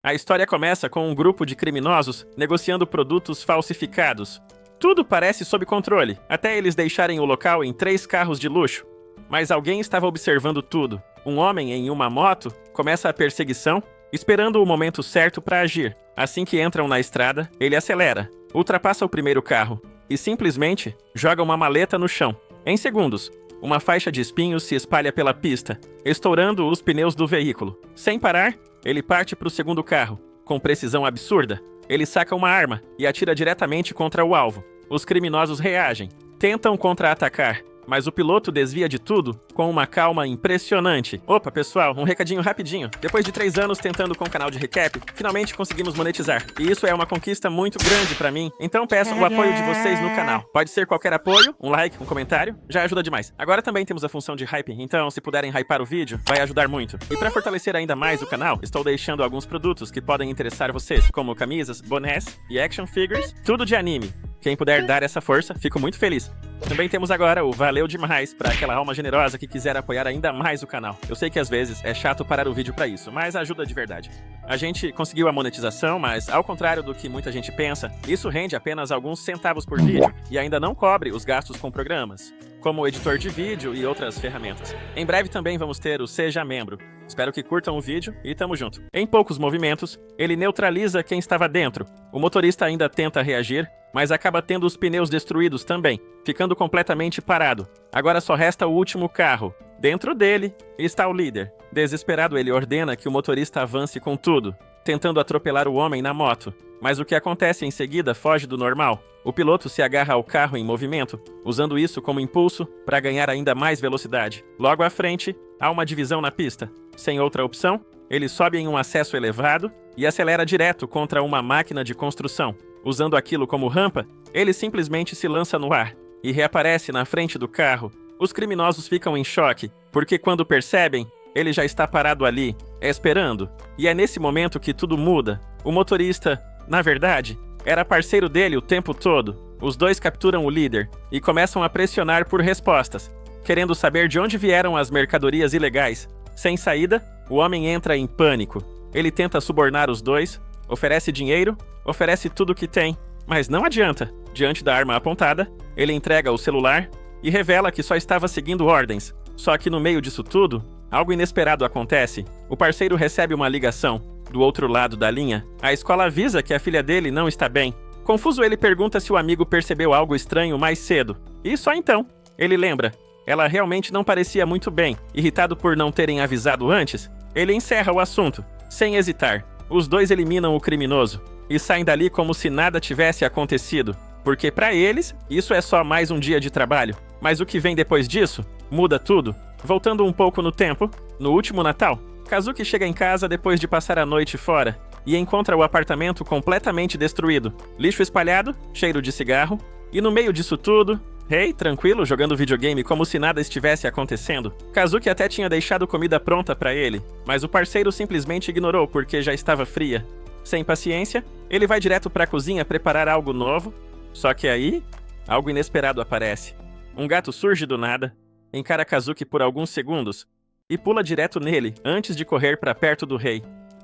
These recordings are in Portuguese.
A história começa com um grupo de criminosos negociando produtos falsificados. Tudo parece sob controle, até eles deixarem o local em 3 carros de luxo. Mas alguém estava observando tudo. Um homem em uma moto começa a perseguição, esperando o momento certo para agir. Assim que entram na estrada, ele acelera, ultrapassa o primeiro carro e simplesmente joga uma maleta no chão. Em segundos, uma faixa de espinhos se espalha pela pista, estourando os pneus do veículo. Sem parar, ele parte para o segundo carro. Com precisão absurda, ele saca uma arma e atira diretamente contra o alvo. Os criminosos reagem, tentam contra-atacar, mas o piloto desvia de tudo com uma calma impressionante. Opa, pessoal, um recadinho rapidinho. Depois de 3 anos tentando com o canal de recap, finalmente conseguimos monetizar. E isso é uma conquista muito grande pra mim, então peço o apoio de vocês no canal. Pode ser qualquer apoio, um like, um comentário, já ajuda demais. Agora também temos a função de hype, então se puderem hypar o vídeo, vai ajudar muito. E pra fortalecer ainda mais o canal, estou deixando alguns produtos que podem interessar vocês, como camisas, bonés e action figures, tudo de anime. Quem puder dar essa força, fico muito feliz. Também temos agora o Valeu Demais para aquela alma generosa que quiser apoiar ainda mais o canal. Eu sei que às vezes é chato parar o vídeo para isso, mas ajuda de verdade. A gente conseguiu a monetização, mas ao contrário do que muita gente pensa, isso rende apenas alguns centavos por vídeo e ainda não cobre os gastos com programas, como o editor de vídeo e outras ferramentas. Em breve também vamos ter o Seja Membro. Espero que curtam o vídeo e tamo junto. Em poucos movimentos, ele neutraliza quem estava dentro. O motorista ainda tenta reagir, mas acaba tendo os pneus destruídos também, ficando completamente parado. Agora só resta o último carro. Dentro dele está o líder. Desesperado, ele ordena que o motorista avance com tudo, tentando atropelar o homem na moto. Mas o que acontece em seguida foge do normal. O piloto se agarra ao carro em movimento, usando isso como impulso para ganhar ainda mais velocidade. Logo à frente, há uma divisão na pista. Sem outra opção, ele sobe em um acesso elevado e acelera direto contra uma máquina de construção. Usando aquilo como rampa, ele simplesmente se lança no ar e reaparece na frente do carro. Os criminosos ficam em choque, porque quando percebem, ele já está parado ali, esperando. E é nesse momento que tudo muda. O motorista, na verdade, era parceiro dele o tempo todo. Os dois capturam o líder e começam a pressionar por respostas, querendo saber de onde vieram as mercadorias ilegais. Sem saída, o homem entra em pânico. Ele tenta subornar os dois, oferece dinheiro, oferece tudo o que tem, mas não adianta. Diante da arma apontada, ele entrega o celular e revela que só estava seguindo ordens. Só que no meio disso tudo, algo inesperado acontece. O parceiro recebe uma ligação. Do outro lado da linha, a escola avisa que a filha dele não está bem. Confuso, ele pergunta se o amigo percebeu algo estranho mais cedo. E só então, ele lembra. Ela realmente não parecia muito bem. Irritado por não terem avisado antes, ele encerra o assunto, sem hesitar. Os dois eliminam o criminoso e saem dali como se nada tivesse acontecido. Porque para eles, isso é só mais um dia de trabalho. Mas o que vem depois disso, muda tudo. Voltando um pouco no tempo, no último Natal, Kazuki chega em casa depois de passar a noite fora e encontra o apartamento completamente destruído. Lixo espalhado, cheiro de cigarro, e no meio disso tudo, Rei, tranquilo, jogando videogame como se nada estivesse acontecendo. Kazuki até tinha deixado comida pronta para ele, mas o parceiro simplesmente ignorou porque já estava fria. Sem paciência, ele vai direto para a cozinha preparar algo novo, só que aí, algo inesperado aparece. Um gato surge do nada, encara Kazuki por alguns segundos e pula direto nele antes de correr para perto do rei.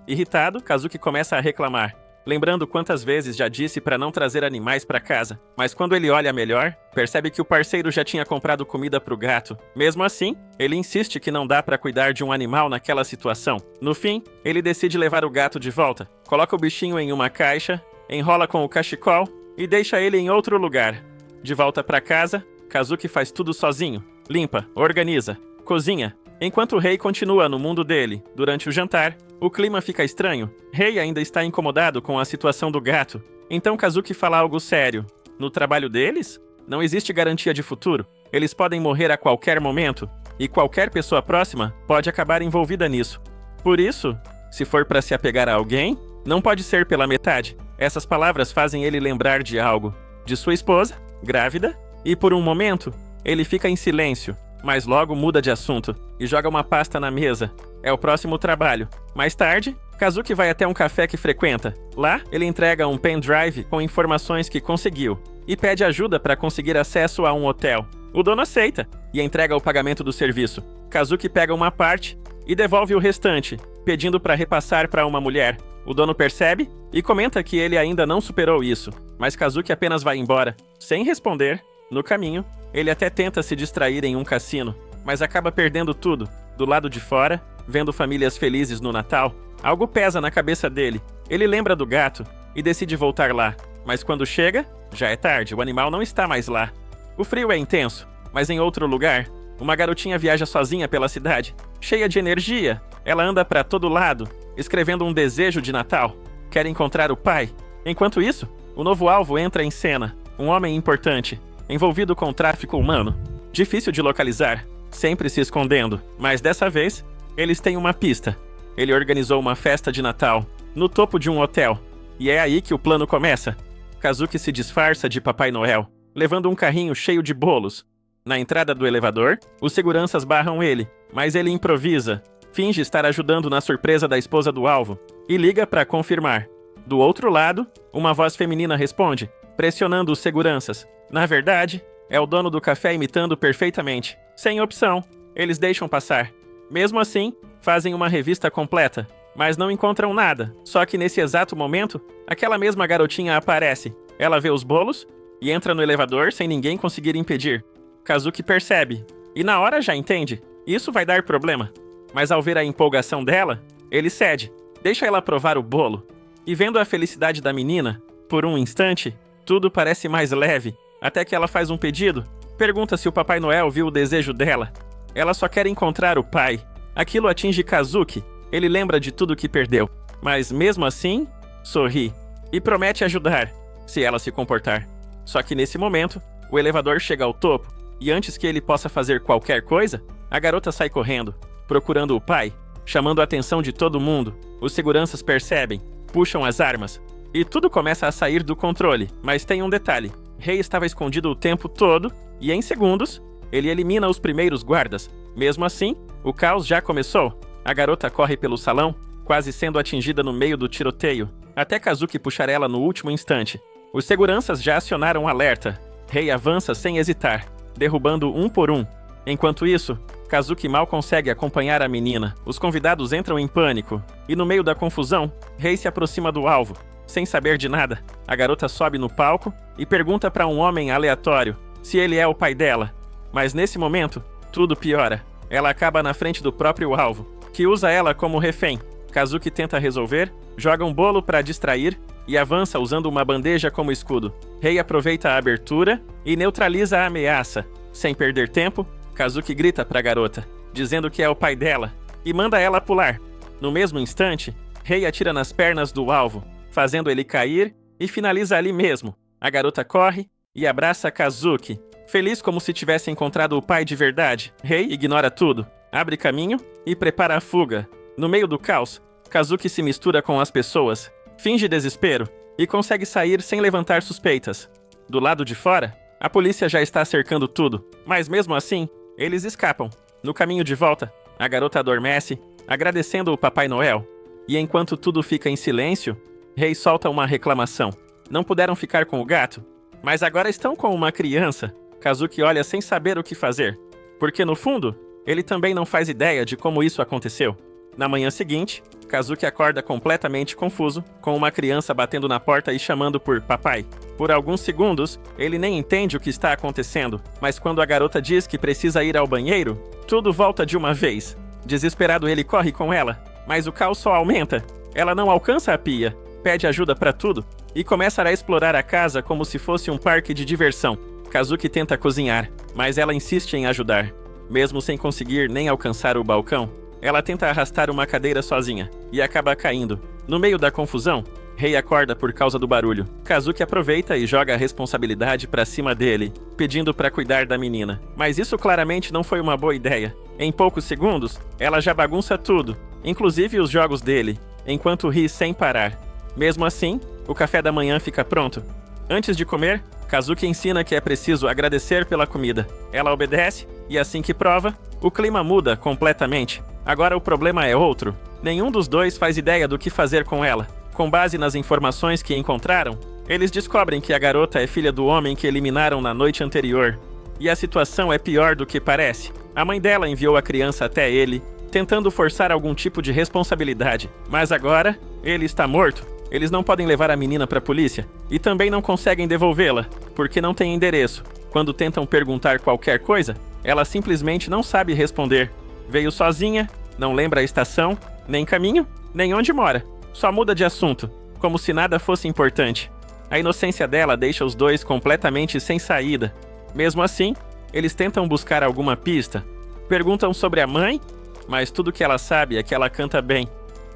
Irritado, Kazuki começa a reclamar, lembrando quantas vezes já disse para não trazer animais para casa. Mas quando ele olha melhor, percebe que o parceiro já tinha comprado comida para o gato. Mesmo assim, ele insiste que não dá para cuidar de um animal naquela situação. No fim, ele decide levar o gato de volta, coloca o bichinho em uma caixa, enrola com o cachecol e deixa ele em outro lugar. De volta para casa, Kazuki faz tudo sozinho. Limpa, organiza, cozinha. Enquanto o rei continua no mundo dele, durante o jantar, o clima fica estranho. Rei ainda está incomodado com a situação do gato. Então Kazuki fala algo sério. No trabalho deles, não existe garantia de futuro. Eles podem morrer a qualquer momento, e qualquer pessoa próxima pode acabar envolvida nisso. Por isso, se for para se apegar a alguém, não pode ser pela metade. Essas palavras fazem ele lembrar de algo. De sua esposa, grávida, e por um momento, ele fica em silêncio. Mas logo muda de assunto e joga uma pasta na mesa. É o próximo trabalho. Mais tarde, Kazuki vai até um café que frequenta. Lá, ele entrega um pendrive com informações que conseguiu e pede ajuda para conseguir acesso a um hotel. O dono aceita e entrega o pagamento do serviço. Kazuki pega uma parte e devolve o restante, pedindo para repassar para uma mulher. O dono percebe e comenta que ele ainda não superou isso, mas Kazuki apenas vai embora, sem responder. No caminho, ele até tenta se distrair em um cassino, mas acaba perdendo tudo. Do lado de fora, vendo famílias felizes no Natal, algo pesa na cabeça dele. Ele lembra do gato e decide voltar lá, mas quando chega, já é tarde, o animal não está mais lá. O frio é intenso, mas em outro lugar, uma garotinha viaja sozinha pela cidade, cheia de energia. Ela anda para todo lado, escrevendo um desejo de Natal. Quer encontrar o pai. Enquanto isso, o novo alvo entra em cena, um homem importante, envolvido com tráfico humano. Difícil de localizar, sempre se escondendo, mas dessa vez, eles têm uma pista. Ele organizou uma festa de Natal, no topo de um hotel, e é aí que o plano começa. Kazuki se disfarça de Papai Noel, levando um carrinho cheio de bolos. Na entrada do elevador, os seguranças barram ele, mas ele improvisa, finge estar ajudando na surpresa da esposa do alvo, e liga para confirmar. Do outro lado, uma voz feminina responde, pressionando os seguranças. Na verdade, é o dono do café imitando perfeitamente. Sem opção, eles deixam passar. Mesmo assim, fazem uma revista completa, mas não encontram nada. Só que nesse exato momento, aquela mesma garotinha aparece. Ela vê os bolos e entra no elevador sem ninguém conseguir impedir. Kazuki percebe, e na hora já entende. Isso vai dar problema. Mas ao ver a empolgação dela, ele cede. Deixa ela provar o bolo. E vendo a felicidade da menina, por um instante, tudo parece mais leve. Até que ela faz um pedido, pergunta se o Papai Noel viu o desejo dela. Ela só quer encontrar o pai. Aquilo atinge Kazuki. Ele lembra de tudo que perdeu. Mas mesmo assim, sorri. E promete ajudar, se ela se comportar. Só que nesse momento, o elevador chega ao topo. E antes que ele possa fazer qualquer coisa, a garota sai correndo, procurando o pai, chamando a atenção de todo mundo. Os seguranças percebem, puxam as armas. E tudo começa a sair do controle. Mas tem um detalhe. Rei estava escondido o tempo todo, e em segundos, ele elimina os primeiros guardas. Mesmo assim, o caos já começou. A garota corre pelo salão, quase sendo atingida no meio do tiroteio, até Kazuki puxar ela no último instante. Os seguranças já acionaram o alerta. Rei avança sem hesitar, derrubando um por um. Enquanto isso, Kazuki mal consegue acompanhar a menina. Os convidados entram em pânico, e no meio da confusão, Rei se aproxima do alvo. Sem saber de nada, a garota sobe no palco e pergunta para um homem aleatório se ele é o pai dela. Mas nesse momento, tudo piora. Ela acaba na frente do próprio alvo, que usa ela como refém. Kazuki tenta resolver, joga um bolo para distrair e avança usando uma bandeja como escudo. Rei aproveita a abertura e neutraliza a ameaça. Sem perder tempo, Kazuki grita para a garota, dizendo que é o pai dela, e manda ela pular. No mesmo instante, Rei atira nas pernas do alvo, fazendo ele cair e finaliza ali mesmo. A garota corre e abraça Kazuki, feliz como se tivesse encontrado o pai de verdade. Rei ignora tudo, abre caminho e prepara a fuga. No meio do caos, Kazuki se mistura com as pessoas, finge desespero e consegue sair sem levantar suspeitas. Do lado de fora, a polícia já está cercando tudo, mas mesmo assim, eles escapam. No caminho de volta, a garota adormece, agradecendo o Papai Noel. E enquanto tudo fica em silêncio, Rei solta uma reclamação. Não puderam ficar com o gato, mas agora estão com uma criança. Kazuki olha sem saber o que fazer, porque no fundo, ele também não faz ideia de como isso aconteceu. Na manhã seguinte, Kazuki acorda completamente confuso, com uma criança batendo na porta e chamando por papai. Por alguns segundos, ele nem entende o que está acontecendo, mas quando a garota diz que precisa ir ao banheiro, tudo volta de uma vez. Desesperado, ele corre com ela, mas o caos só aumenta. Ela não alcança a pia, pede ajuda para tudo e começa a explorar a casa como se fosse um parque de diversão. Kazuki tenta cozinhar, mas ela insiste em ajudar. Mesmo sem conseguir nem alcançar o balcão, ela tenta arrastar uma cadeira sozinha e acaba caindo. No meio da confusão, Rei acorda por causa do barulho. Kazuki aproveita e joga a responsabilidade para cima dele, pedindo para cuidar da menina. Mas isso claramente não foi uma boa ideia. Em poucos segundos, ela já bagunça tudo, inclusive os jogos dele, enquanto ri sem parar. Mesmo assim, o café da manhã fica pronto. Antes de comer, Kazuki ensina que é preciso agradecer pela comida. Ela obedece, e assim que prova, o clima muda completamente. Agora o problema é outro. Nenhum dos dois faz ideia do que fazer com ela. Com base nas informações que encontraram, eles descobrem que a garota é filha do homem que eliminaram na noite anterior. E a situação é pior do que parece. A mãe dela enviou a criança até ele, tentando forçar algum tipo de responsabilidade. Mas agora, Ele está morto. Eles não podem levar a menina para a polícia e também não conseguem devolvê-la, porque não tem endereço. Quando tentam perguntar qualquer coisa, ela simplesmente não sabe responder. Veio sozinha, não lembra a estação, nem caminho, nem onde mora. Só muda de assunto, como se nada fosse importante. A inocência dela deixa os dois completamente sem saída. Mesmo assim, eles tentam buscar alguma pista. Perguntam sobre a mãe, mas tudo que ela sabe é que ela canta bem.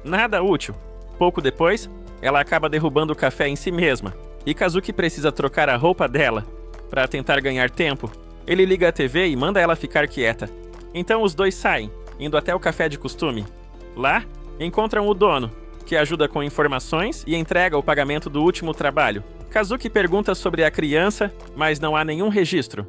Nada útil. Pouco depois, ela acaba derrubando o café em si mesma, e Kazuki precisa trocar a roupa dela. Para tentar ganhar tempo, ele liga a TV e manda ela ficar quieta. Então os dois saem, indo até o café de costume. Lá, encontram o dono, que ajuda com informações e entrega o pagamento do último trabalho. Kazuki pergunta sobre a criança, mas não há nenhum registro.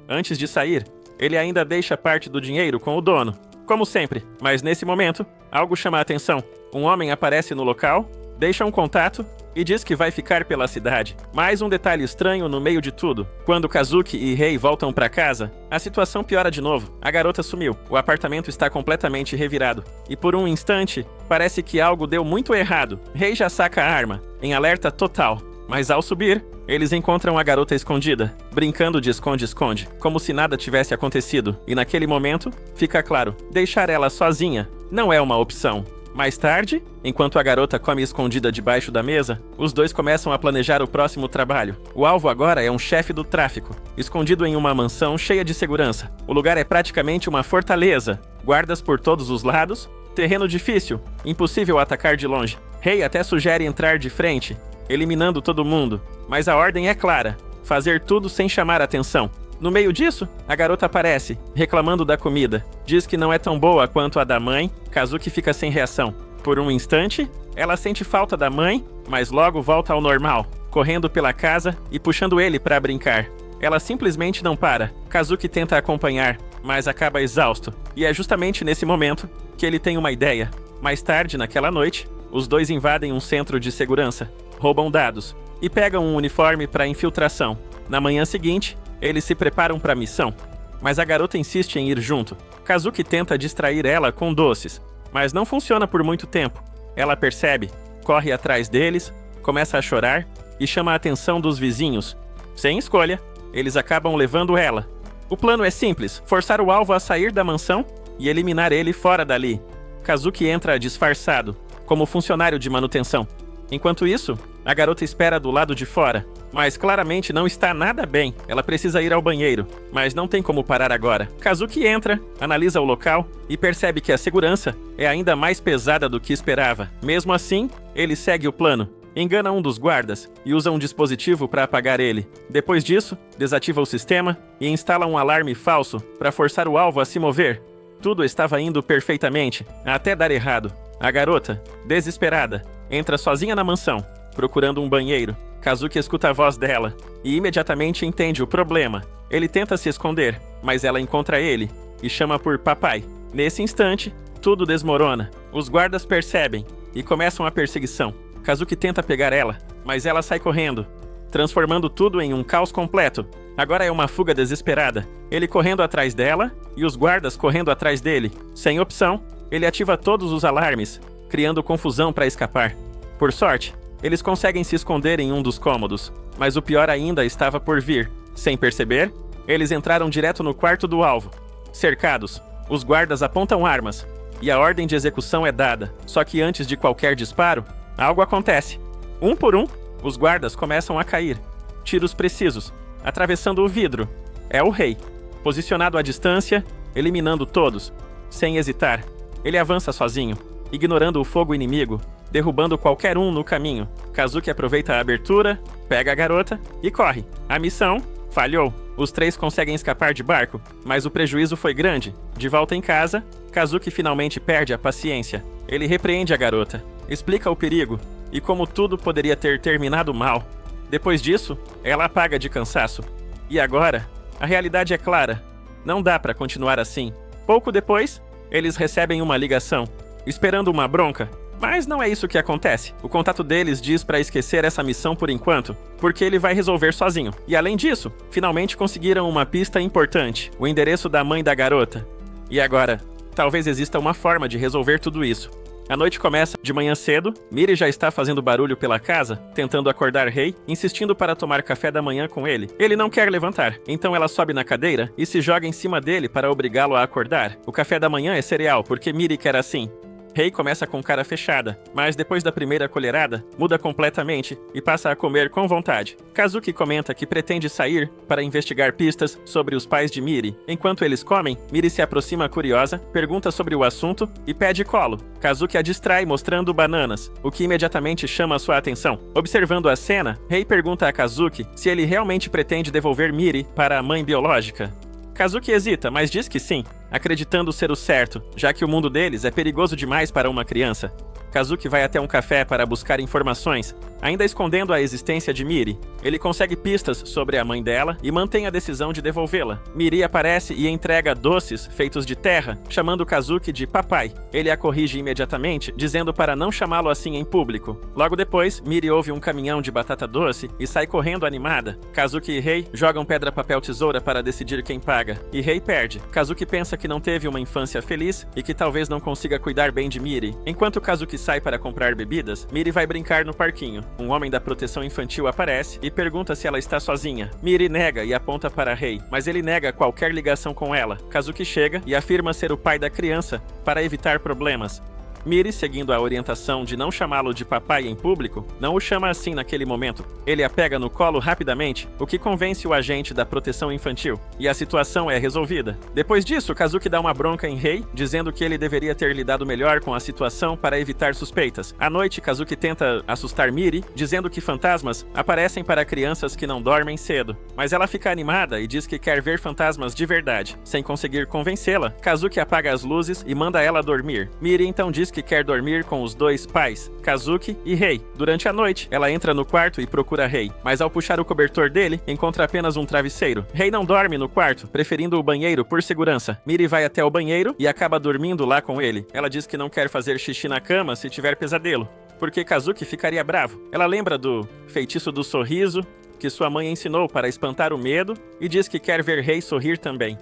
Antes de sair, ele ainda deixa parte do dinheiro com o dono, como sempre, mas nesse momento, algo chama a atenção. Um homem aparece no local, deixa um contato e diz que vai ficar pela cidade. Mais um detalhe estranho no meio de tudo. Quando Kazuki e Rei voltam para casa, a situação piora de novo. A garota sumiu. O apartamento está completamente revirado. E por um instante, parece que algo deu muito errado. Rei já saca a arma, em alerta total. Mas ao subir, eles encontram a garota escondida, brincando de esconde-esconde, como se nada tivesse acontecido. E naquele momento, fica claro, deixar ela sozinha não é uma opção. Mais tarde, enquanto a garota come escondida debaixo da mesa, os dois começam a planejar o próximo trabalho. O alvo agora é um chefe do tráfico, escondido em uma mansão cheia de segurança. O lugar é praticamente uma fortaleza, guardas por todos os lados, terreno difícil, impossível atacar de longe. Rei até sugere entrar de frente, eliminando todo mundo, mas a ordem é clara, fazer tudo sem chamar atenção. No meio disso, a garota aparece, reclamando da comida. Diz que não é tão boa quanto a da mãe. Kazuki fica sem reação. Por um instante, ela sente falta da mãe, mas logo volta ao normal, correndo pela casa e puxando ele para brincar. Ela simplesmente não para. Kazuki tenta acompanhar, mas acaba exausto. E é justamente nesse momento que ele tem uma ideia. Mais tarde, naquela noite, os dois invadem um centro de segurança, roubam dados e pegam um uniforme para infiltração. Na manhã seguinte, eles se preparam para a missão, mas a garota insiste em ir junto. Kazuki tenta distrair ela com doces, mas não funciona por muito tempo. Ela percebe, corre atrás deles, começa a chorar e chama a atenção dos vizinhos. Sem escolha, eles acabam levando ela. O plano é simples, forçar o alvo a sair da mansão e eliminar ele fora dali. Kazuki entra disfarçado, como funcionário de manutenção. Enquanto isso, a garota espera do lado de fora, mas claramente não está nada bem. Ela precisa ir ao banheiro, mas não tem como parar agora. Kazuki entra, analisa o local e percebe que a segurança é ainda mais pesada do que esperava. Mesmo assim, ele segue o plano. Engana um dos guardas e usa um dispositivo para apagar ele. Depois disso, desativa o sistema e instala um alarme falso para forçar o alvo a se mover. Tudo estava indo perfeitamente, até dar errado. A garota, desesperada, entra sozinha na mansão, procurando um banheiro. Kazuki escuta a voz dela e imediatamente entende o problema. Ele tenta se esconder, mas ela encontra ele e chama por papai. Nesse instante, tudo desmorona. Os guardas percebem e começam a perseguição. Kazuki tenta pegar ela, mas ela sai correndo, transformando tudo em um caos completo. Agora é uma fuga desesperada. Ele correndo atrás dela e os guardas correndo atrás dele. Sem opção, ele ativa todos os alarmes, criando confusão para escapar. Por sorte, eles conseguem se esconder em um dos cômodos, mas o pior ainda estava por vir. Sem perceber, eles entraram direto no quarto do alvo. Cercados, os guardas apontam armas e a ordem de execução é dada. Só que antes de qualquer disparo, algo acontece. Um por um, os guardas começam a cair. Tiros precisos, atravessando o vidro. É o rei, posicionado à distância, eliminando todos. Sem hesitar, ele avança sozinho, ignorando o fogo inimigo, derrubando qualquer um no caminho. Kazuki aproveita a abertura, pega a garota e corre. A missão falhou. Os três conseguem escapar de barco, mas o prejuízo foi grande. De volta em casa, Kazuki finalmente perde a paciência. Ele repreende a garota, explica o perigo e como tudo poderia ter terminado mal. Depois disso, ela apaga de cansaço. E agora, a realidade é clara. Não dá para continuar assim. Pouco depois, eles recebem uma ligação, esperando uma bronca. Mas não é isso que acontece. O contato deles diz para esquecer essa missão por enquanto, porque ele vai resolver sozinho. E além disso, finalmente conseguiram uma pista importante, o endereço da mãe da garota. E agora, talvez exista uma forma de resolver tudo isso. A noite começa de manhã cedo, Miri já está fazendo barulho pela casa, tentando acordar Rei, insistindo para tomar café da manhã com ele. Ele não quer levantar, então ela sobe na cadeira e se joga em cima dele para obrigá-lo a acordar. O café da manhã é cereal, porque Miri quer assim. Rei começa com cara fechada, mas depois da primeira colherada, muda completamente e passa a comer com vontade. Kazuki comenta que pretende sair para investigar pistas sobre os pais de Miri. Enquanto eles comem, Miri se aproxima curiosa, pergunta sobre o assunto e pede colo. Kazuki a distrai mostrando bananas, o que imediatamente chama sua atenção. Observando a cena, Rei pergunta a Kazuki se ele realmente pretende devolver Miri para a mãe biológica. Kazuki hesita, mas diz que sim, acreditando ser o certo, já que o mundo deles é perigoso demais para uma criança. Kazuki vai até um café para buscar informações, ainda escondendo a existência de Miri. Ele consegue pistas sobre a mãe dela e mantém a decisão de devolvê-la. Miri aparece e entrega doces feitos de terra, chamando Kazuki de papai. Ele a corrige imediatamente, dizendo para não chamá-lo assim em público. Logo depois, Miri ouve um caminhão de batata doce e sai correndo animada. Kazuki e Rei jogam pedra, papel, tesoura para decidir quem paga, e Rei perde. Kazuki pensa que não teve uma infância feliz e que talvez não consiga cuidar bem de Miri. Enquanto Kazuki sai para comprar bebidas, Miri vai brincar no parquinho. Um homem da proteção infantil aparece e pergunta se ela está sozinha. Miri nega e aponta para Rei, mas ele nega qualquer ligação com ela. Kazuki chega e afirma ser o pai da criança para evitar problemas. Miri, seguindo a orientação de não chamá-lo de papai em público, não o chama assim naquele momento. Ele a pega no colo rapidamente, o que convence o agente da proteção infantil, e a situação é resolvida. Depois disso, Kazuki dá uma bronca em Rei, dizendo que ele deveria ter lidado melhor com a situação para evitar suspeitas. À noite, Kazuki tenta assustar Miri, dizendo que fantasmas aparecem para crianças que não dormem cedo. Mas ela fica animada e diz que quer ver fantasmas de verdade. Sem conseguir convencê-la, Kazuki apaga as luzes e manda ela dormir. Miri então diz que quer dormir com os dois pais, Kazuki e Rei. Durante a noite, ela entra no quarto e procura Rei, mas ao puxar o cobertor dele, encontra apenas um travesseiro. Rei não dorme no quarto, preferindo o banheiro por segurança. Miri vai até o banheiro e acaba dormindo lá com ele. Ela diz que não quer fazer xixi na cama se tiver pesadelo, porque Kazuki ficaria bravo. Ela lembra do feitiço do sorriso, que sua mãe ensinou para espantar o medo, e diz que quer ver Rei sorrir também.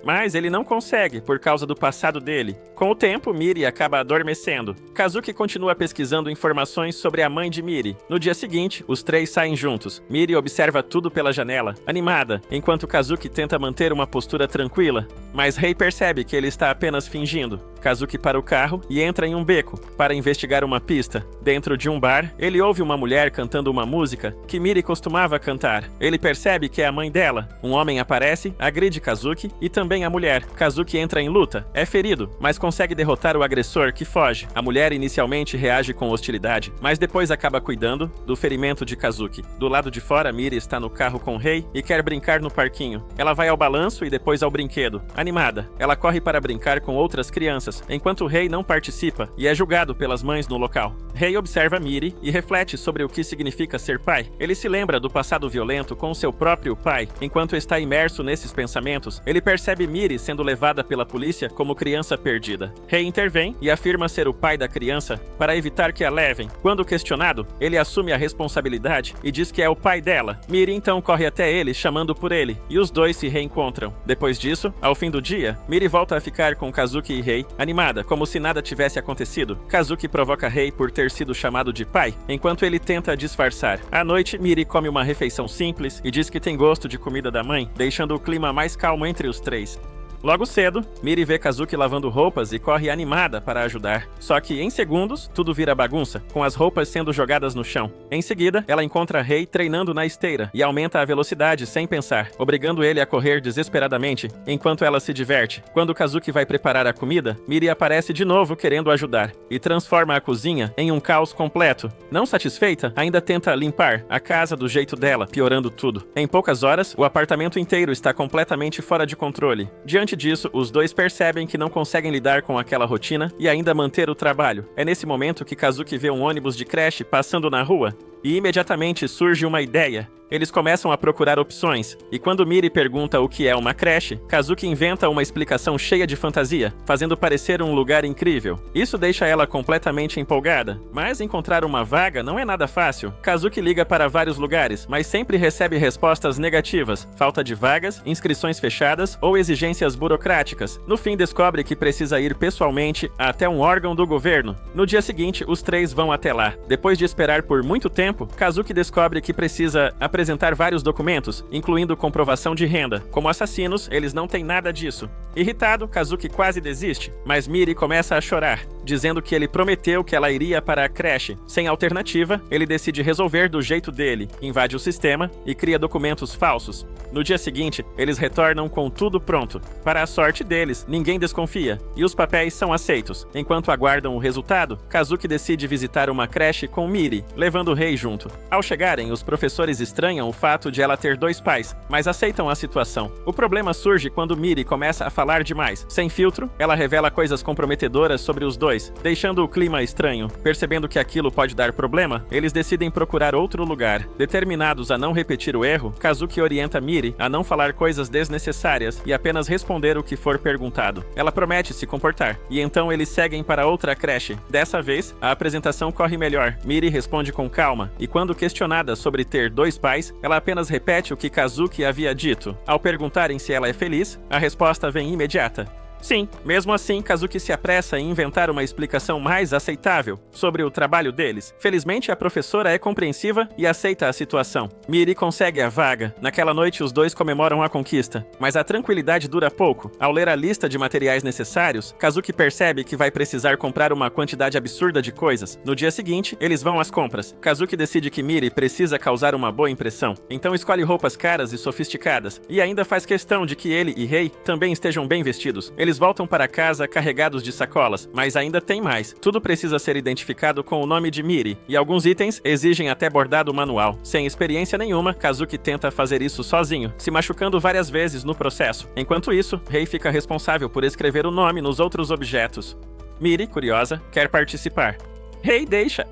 Mas ele não consegue, por causa do passado dele. Com o tempo, Miri acaba adormecendo. Kazuki continua pesquisando informações sobre a mãe de Miri. No dia seguinte, os três saem juntos. Miri observa tudo pela janela, animada, enquanto Kazuki tenta manter uma postura tranquila. Mas Rei percebe que ele está apenas fingindo. Kazuki para o carro e entra em um beco para investigar uma pista. Dentro de um bar, ele ouve uma mulher cantando uma música que Miri costumava cantar. Ele percebe que é a mãe dela. Um homem aparece, agride Kazuki e também a mulher. Kazuki entra em luta, é ferido, mas consegue derrotar o agressor, que foge. A mulher inicialmente reage com hostilidade, mas depois acaba cuidando do ferimento de Kazuki. Do lado de fora, Miri está no carro com Rei e quer brincar no parquinho. Ela vai ao balanço e depois ao brinquedo. Animada, ela corre para brincar com outras crianças, enquanto o Rei não participa e é julgado pelas mães no local. Rei observa Miri e reflete sobre o que significa ser pai. Ele se lembra do passado violento com seu próprio pai. Enquanto está imerso nesses pensamentos, ele percebe Miri sendo levada pela polícia como criança perdida. Rei intervém e afirma ser o pai da criança para evitar que a levem. Quando questionado, ele assume a responsabilidade e diz que é o pai dela. Miri então corre até ele, chamando por ele, e os dois se reencontram. Depois disso, ao fim do dia, Miri volta a ficar com Kazuki e Rei, animada, como se nada tivesse acontecido. Kazuki provoca Rei por ter sido chamado de pai, enquanto ele tenta disfarçar. À noite, Miri come uma refeição simples e diz que tem gosto de comida da mãe, deixando o clima mais calmo entre os três. Logo cedo, Miri vê Kazuki lavando roupas e corre animada para ajudar. Só que, em segundos, tudo vira bagunça, com as roupas sendo jogadas no chão. Em seguida, ela encontra Rei treinando na esteira e aumenta a velocidade sem pensar, obrigando ele a correr desesperadamente, enquanto ela se diverte. Quando Kazuki vai preparar a comida, Miri aparece de novo querendo ajudar, e transforma a cozinha em um caos completo. Não satisfeita, ainda tenta limpar a casa do jeito dela, piorando tudo. Em poucas horas, o apartamento inteiro está completamente fora de controle. Diante disso, os dois percebem que não conseguem lidar com aquela rotina e ainda manter o trabalho. É nesse momento que Kazuki vê um ônibus de creche passando na rua e imediatamente surge uma ideia. Eles começam a procurar opções, e quando Miri pergunta o que é uma creche, Kazuki inventa uma explicação cheia de fantasia, fazendo parecer um lugar incrível. Isso deixa ela completamente empolgada, mas encontrar uma vaga não é nada fácil. Kazuki liga para vários lugares, mas sempre recebe respostas negativas, falta de vagas, inscrições fechadas ou exigências burocráticas. No fim, descobre que precisa ir pessoalmente até um órgão do governo. No dia seguinte, os três vão até lá. Depois de esperar por muito tempo, Kazuki descobre que precisa apresentar vários documentos, incluindo comprovação de renda. Como assassinos, eles não têm nada disso. Irritado, Kazuki quase desiste, mas Miri começa a chorar, dizendo que ele prometeu que ela iria para a creche. Sem alternativa, ele decide resolver do jeito dele, invade o sistema e cria documentos falsos. No dia seguinte, eles retornam com tudo pronto. Para a sorte deles, ninguém desconfia, e os papéis são aceitos. Enquanto aguardam o resultado, Kazuki decide visitar uma creche com Miri, levando o rei junto. Ao chegarem, os professores estranham o fato de ela ter 2 pais, mas aceitam a situação. O problema surge quando Miri começa a falar demais. Sem filtro, ela revela coisas comprometedoras sobre os dois, deixando o clima estranho. Percebendo que aquilo pode dar problema, eles decidem procurar outro lugar. Determinados a não repetir o erro, Kazuki orienta Miri a não falar coisas desnecessárias e apenas responder o que for perguntado. Ela promete se comportar, e então eles seguem para outra creche. Dessa vez, a apresentação corre melhor. Miri responde com calma, e quando questionada sobre ter 2 pais, ela apenas repete o que Kazuki havia dito. Ao perguntarem se ela é feliz, a resposta vem imediata. Sim, mesmo assim, Kazuki se apressa em inventar uma explicação mais aceitável sobre o trabalho deles. Felizmente, a professora é compreensiva e aceita a situação. Miri consegue a vaga. Naquela noite, os dois comemoram a conquista. Mas a tranquilidade dura pouco. Ao ler a lista de materiais necessários, Kazuki percebe que vai precisar comprar uma quantidade absurda de coisas. No dia seguinte, eles vão às compras. Kazuki decide que Miri precisa causar uma boa impressão. Então escolhe roupas caras e sofisticadas. E ainda faz questão de que ele e Rei também estejam bem vestidos. Eles voltam para casa carregados de sacolas, mas ainda tem mais. Tudo precisa ser identificado com o nome de Miri, e alguns itens exigem até bordado manual. Sem experiência nenhuma, Kazuki tenta fazer isso sozinho, se machucando várias vezes no processo. Enquanto isso, Rei fica responsável por escrever o nome nos outros objetos. Miri, curiosa, quer participar. Rei deixa!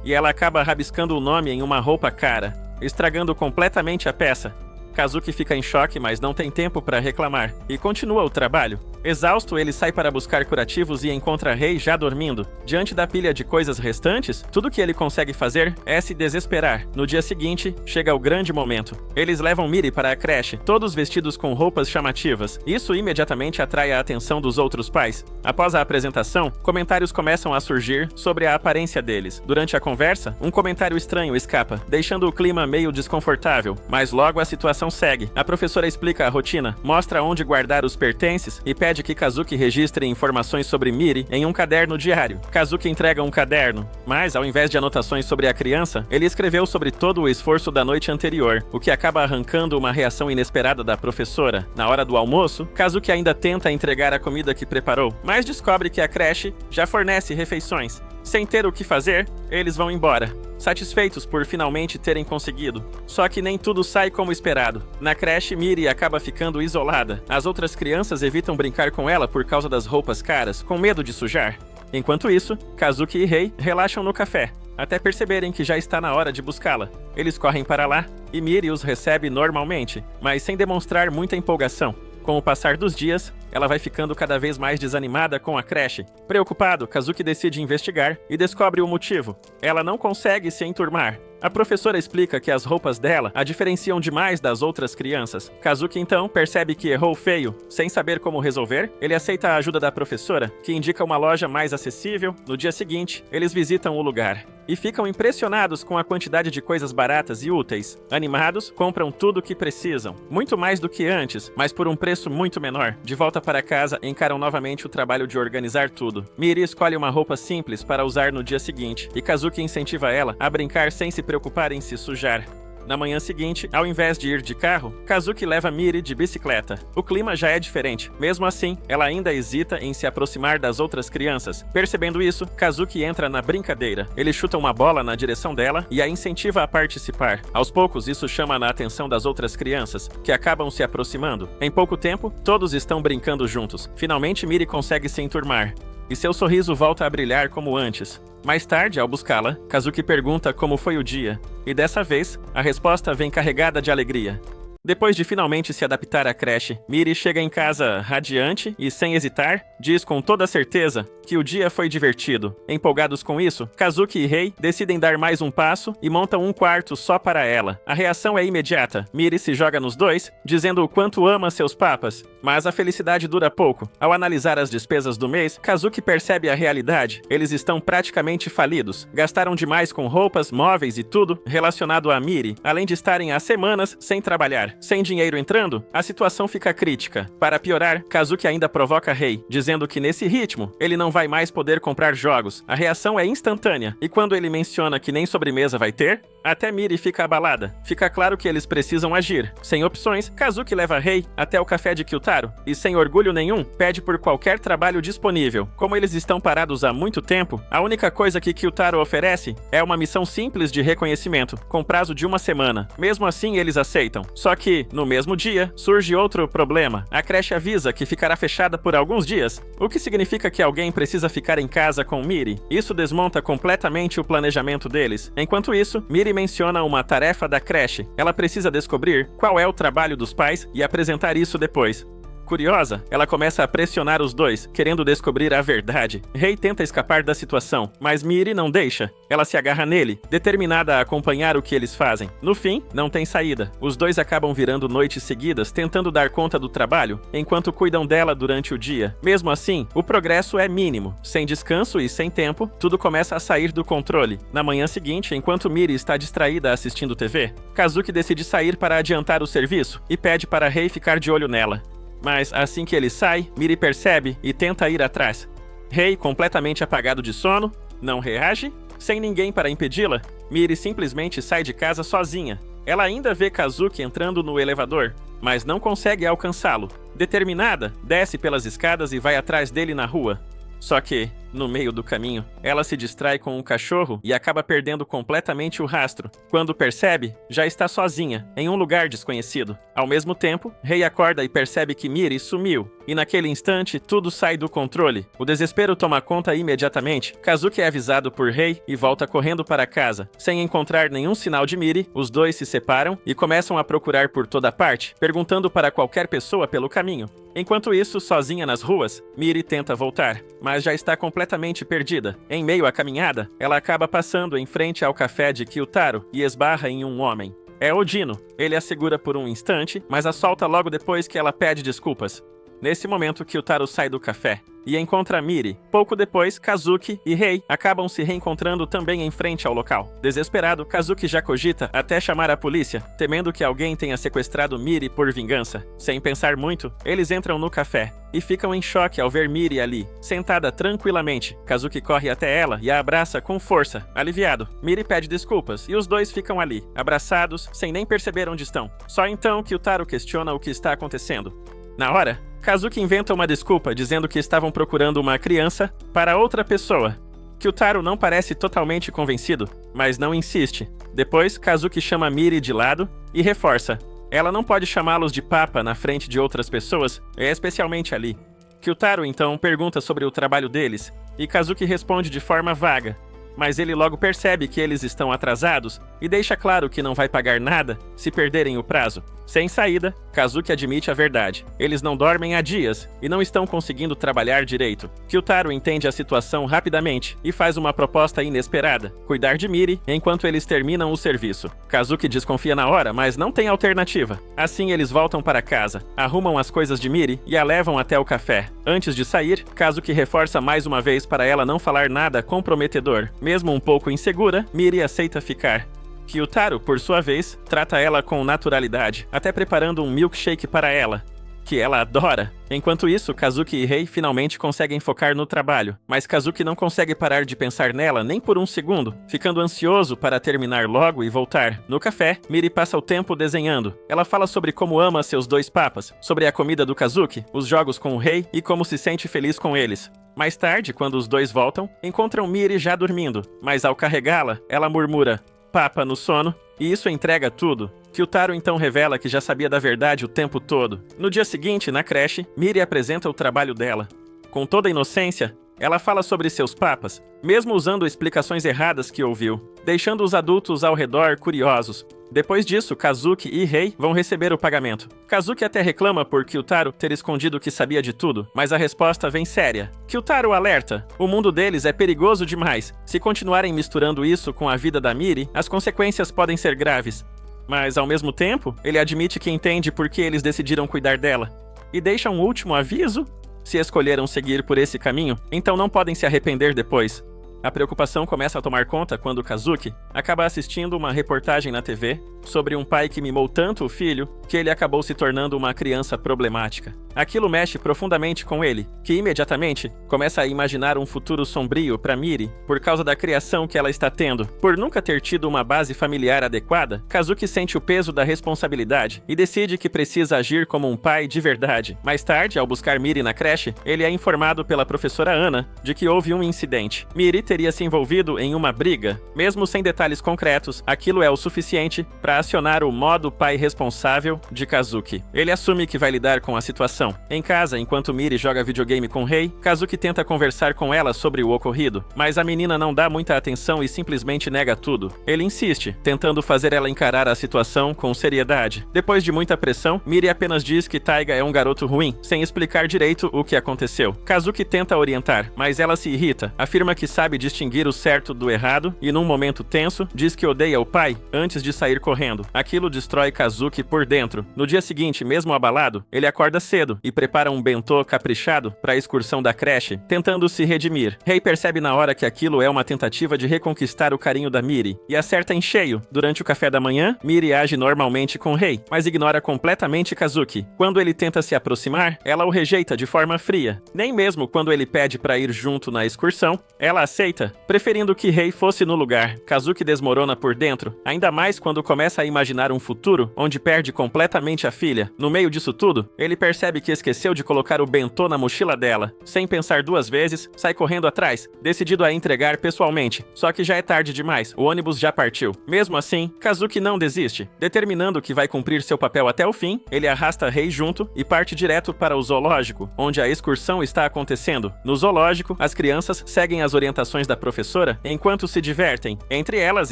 E ela acaba rabiscando o nome em uma roupa cara, estragando completamente a peça. Kazuki fica em choque, mas não tem tempo para reclamar, e continua o trabalho. Exausto, ele sai para buscar curativos e encontra Rei já dormindo. Diante da pilha de coisas restantes, tudo que ele consegue fazer é se desesperar. No dia seguinte, chega o grande momento. Eles levam Miri para a creche, todos vestidos com roupas chamativas. Isso imediatamente atrai a atenção dos outros pais. Após a apresentação, comentários começam a surgir sobre a aparência deles. Durante a conversa, um comentário estranho escapa, deixando o clima meio desconfortável, mas logo a situação segue. A professora explica a rotina, mostra onde guardar os pertences e pede que Kazuki registre informações sobre Miri em um caderno diário. Kazuki entrega um caderno, mas ao invés de anotações sobre a criança, ele escreveu sobre todo o esforço da noite anterior, o que acaba arrancando uma reação inesperada da professora. Na hora do almoço, Kazuki ainda tenta entregar a comida que preparou, mas descobre que a creche já fornece refeições. Sem ter o que fazer, eles vão embora, satisfeitos por finalmente terem conseguido. Só que nem tudo sai como esperado. Na creche, Miri acaba ficando isolada. As outras crianças evitam brincar com ela por causa das roupas caras, com medo de sujar. Enquanto isso, Kazuki e Rei relaxam no café, até perceberem que já está na hora de buscá-la. Eles correm para lá, e Miri os recebe normalmente, mas sem demonstrar muita empolgação. Com o passar dos dias, ela vai ficando cada vez mais desanimada com a creche. Preocupado, Kazuki decide investigar e descobre o motivo. Ela não consegue se enturmar. A professora explica que as roupas dela a diferenciam demais das outras crianças. Kazuki então percebe que errou feio. Sem saber como resolver, ele aceita a ajuda da professora, que indica uma loja mais acessível. No dia seguinte, eles visitam o lugar e ficam impressionados com a quantidade de coisas baratas e úteis. Animados, compram tudo o que precisam, muito mais do que antes, mas por um preço muito menor. De volta para casa, encaram novamente o trabalho de organizar tudo. Miri escolhe uma roupa simples para usar no dia seguinte, e Kazuki incentiva ela a brincar sem se preocupar em se sujar. Na manhã seguinte, ao invés de ir de carro, Kazuki leva Miri de bicicleta. O clima já é diferente. Mesmo assim, ela ainda hesita em se aproximar das outras crianças. Percebendo isso, Kazuki entra na brincadeira. Ele chuta uma bola na direção dela e a incentiva a participar. Aos poucos, isso chama a atenção das outras crianças, que acabam se aproximando. Em pouco tempo, todos estão brincando juntos. Finalmente, Miri consegue se enturmar. e seu sorriso volta a brilhar como antes. Mais tarde, ao buscá-la, Kazuki pergunta como foi o dia, e dessa vez, a resposta vem carregada de alegria. Depois de finalmente se adaptar à creche, Miri chega em casa radiante e, sem hesitar, diz com toda certeza que o dia foi divertido. Empolgados com isso, Kazuki e Rei decidem dar mais um passo e montam um quarto só para ela. A reação é imediata. Miri se joga nos dois, dizendo o quanto ama seus papas. Mas a felicidade dura pouco. Ao analisar as despesas do mês, Kazuki percebe a realidade. Eles estão praticamente falidos. Gastaram demais com roupas, móveis e tudo relacionado a Miri, além de estarem há semanas sem trabalhar. Sem dinheiro entrando, a situação fica crítica. Para piorar, Kazuki ainda provoca Rei, dizendo que nesse ritmo, ele não vai mais poder comprar jogos. A reação é instantânea, e quando ele menciona que nem sobremesa vai ter, até Miri fica abalada. Fica claro que eles precisam agir. Sem opções, Kazuki leva Rei até o café de Kyutaro, e sem orgulho nenhum, pede por qualquer trabalho disponível. Como eles estão parados há muito tempo, a única coisa que Kyutaro oferece é uma missão simples de reconhecimento, com prazo de 1 semana. Mesmo assim, eles aceitam. Só que, no mesmo dia, surge outro problema. A creche avisa que ficará fechada por alguns dias, o que significa que alguém precisa ficar em casa com Miri. Isso desmonta completamente o planejamento deles. Enquanto isso, Miri menciona uma tarefa da creche. Ela precisa descobrir qual é o trabalho dos pais e apresentar isso depois. Curiosa, ela começa a pressionar os dois, querendo descobrir a verdade. Rei tenta escapar da situação, mas Miri não deixa. Ela se agarra nele, determinada a acompanhar o que eles fazem. No fim, não tem saída. Os dois acabam virando noites seguidas, tentando dar conta do trabalho, enquanto cuidam dela durante o dia. Mesmo assim, o progresso é mínimo. Sem descanso e sem tempo, tudo começa a sair do controle. Na manhã seguinte, enquanto Miri está distraída assistindo TV, Kazuki decide sair para adiantar o serviço e pede para Rei ficar de olho nela. Mas assim que ele sai, Miri percebe e tenta ir atrás. Rei, completamente apagado de sono, não reage. Sem ninguém para impedi-la, Miri simplesmente sai de casa sozinha. Ela ainda vê Kazuki entrando no elevador, mas não consegue alcançá-lo. Determinada, desce pelas escadas e vai atrás dele na rua. Só que, no meio do caminho, ela se distrai com um cachorro e acaba perdendo completamente o rastro. Quando percebe, já está sozinha, em um lugar desconhecido. Ao mesmo tempo, Rei acorda e percebe que Miri sumiu. E naquele instante, tudo sai do controle. O desespero toma conta imediatamente. Kazuki é avisado por Rei e volta correndo para casa. Sem encontrar nenhum sinal de Miri, os dois se separam e começam a procurar por toda parte, perguntando para qualquer pessoa pelo caminho. Enquanto isso, sozinha nas ruas, Miri tenta voltar, mas já está completamente perdida. Em meio à caminhada, ela acaba passando em frente ao café de Kyutaro e esbarra em um homem. É Odino. Ele a segura por um instante, mas a solta logo depois que ela pede desculpas. Nesse momento, Kyutaro sai do café e encontra Miri. Pouco depois, Kazuki e Rei acabam se reencontrando também em frente ao local. Desesperado, Kazuki já cogita até chamar a polícia, temendo que alguém tenha sequestrado Miri por vingança. Sem pensar muito, eles entram no café e ficam em choque ao ver Miri ali, sentada tranquilamente. Kazuki corre até ela e a abraça com força. Aliviado, Miri pede desculpas e os dois ficam ali, abraçados, sem nem perceber onde estão. Só então Kyutaro questiona o que está acontecendo. Na hora, Kazuki inventa uma desculpa dizendo que estavam procurando uma criança para outra pessoa. Kyutaro não parece totalmente convencido, mas não insiste. Depois, Kazuki chama Miri de lado e reforça. Ela não pode chamá-los de papa na frente de outras pessoas, especialmente ali. Kyutaro então pergunta sobre o trabalho deles, e Kazuki responde de forma vaga. Mas ele logo percebe que eles estão atrasados e deixa claro que não vai pagar nada se perderem o prazo. Sem saída, Kazuki admite a verdade. Eles não dormem há dias e não estão conseguindo trabalhar direito. Kyutaro entende a situação rapidamente e faz uma proposta inesperada: cuidar de Miri enquanto eles terminam o serviço. Kazuki desconfia na hora, mas não tem alternativa. Assim, eles voltam para casa, arrumam as coisas de Miri e a levam até o café. Antes de sair, Kazuki reforça mais uma vez para ela não falar nada comprometedor. Mesmo um pouco insegura, Miri aceita ficar. Kyutaro, por sua vez, trata ela com naturalidade, até preparando um milkshake para ela, que ela adora. Enquanto isso, Kazuki e Rei finalmente conseguem focar no trabalho, mas Kazuki não consegue parar de pensar nela nem por um segundo, ficando ansioso para terminar logo e voltar. No café, Miri passa o tempo desenhando. Ela fala sobre como ama seus dois papas, sobre a comida do Kazuki, os jogos com o Rei e como se sente feliz com eles. Mais tarde, quando os dois voltam, encontram Miri já dormindo, mas ao carregá-la, ela murmura "papa" no sono, e isso entrega tudo. Kyutaro então revela que já sabia da verdade o tempo todo. No dia seguinte, na creche, Miri apresenta o trabalho dela. Com toda a inocência, Ela fala sobre seus papas, mesmo usando explicações erradas que ouviu, deixando os adultos ao redor curiosos. Depois disso, Kazuki e Rei vão receber o pagamento. Kazuki até reclama por Kyutaro ter escondido que sabia de tudo, mas a resposta vem séria. Kyutaro alerta: o mundo deles é perigoso demais. Se continuarem misturando isso com a vida da Miri, as consequências podem ser graves. Mas, ao mesmo tempo, ele admite que entende por que eles decidiram cuidar dela. E deixa um último aviso: se escolheram seguir por esse caminho, então não podem se arrepender depois. A preocupação começa a tomar conta quando Kazuki acaba assistindo uma reportagem na TV sobre um pai que mimou tanto o filho que ele acabou se tornando uma criança problemática. Aquilo mexe profundamente com ele, que imediatamente começa a imaginar um futuro sombrio para Miri por causa da criação que ela está tendo. Por nunca ter tido uma base familiar adequada, Kazuki sente o peso da responsabilidade e decide que precisa agir como um pai de verdade. Mais tarde, ao buscar Miri na creche, ele é informado pela professora Ana de que houve um incidente. Miri teria se envolvido em uma briga. Mesmo sem detalhes concretos, aquilo é o suficiente para acionar o modo pai responsável de Kazuki. Ele assume que vai lidar com a situação. Em casa, enquanto Miri joga videogame com Rei, Kazuki tenta conversar com ela sobre o ocorrido, mas a menina não dá muita atenção e simplesmente nega tudo. Ele insiste, tentando fazer ela encarar a situação com seriedade. Depois de muita pressão, Miri apenas diz que Taiga é um garoto ruim, sem explicar direito o que aconteceu. Kazuki tenta orientar, mas ela se irrita, afirma que sabe distinguir o certo do errado e, num momento tenso, diz que odeia o pai antes de sair correndo. Aquilo destrói Kazuki por dentro. No dia seguinte, mesmo abalado, ele acorda cedo e prepara um bentô caprichado para a excursão da creche, tentando se redimir. Rei percebe na hora que aquilo é uma tentativa de reconquistar o carinho da Miri e acerta em cheio. Durante o café da manhã, Miri age normalmente com Rei, mas ignora completamente Kazuki. Quando ele tenta se aproximar, ela o rejeita de forma fria. Nem mesmo quando ele pede para ir junto na excursão, ela aceita, preferindo que Rei fosse no lugar. Kazuki desmorona por dentro, ainda mais quando começa a imaginar um futuro onde perde completamente a filha. No meio disso tudo, ele percebe que esqueceu de colocar o bentô na mochila dela. Sem pensar duas vezes, sai correndo atrás, decidido a entregar pessoalmente. Só que já é tarde demais, o ônibus já partiu. Mesmo assim, Kazuki não desiste. Determinando que vai cumprir seu papel até o fim, ele arrasta Rei junto e parte direto para o zoológico, onde a excursão está acontecendo. No zoológico, as crianças seguem as orientações da professora enquanto se divertem. Entre elas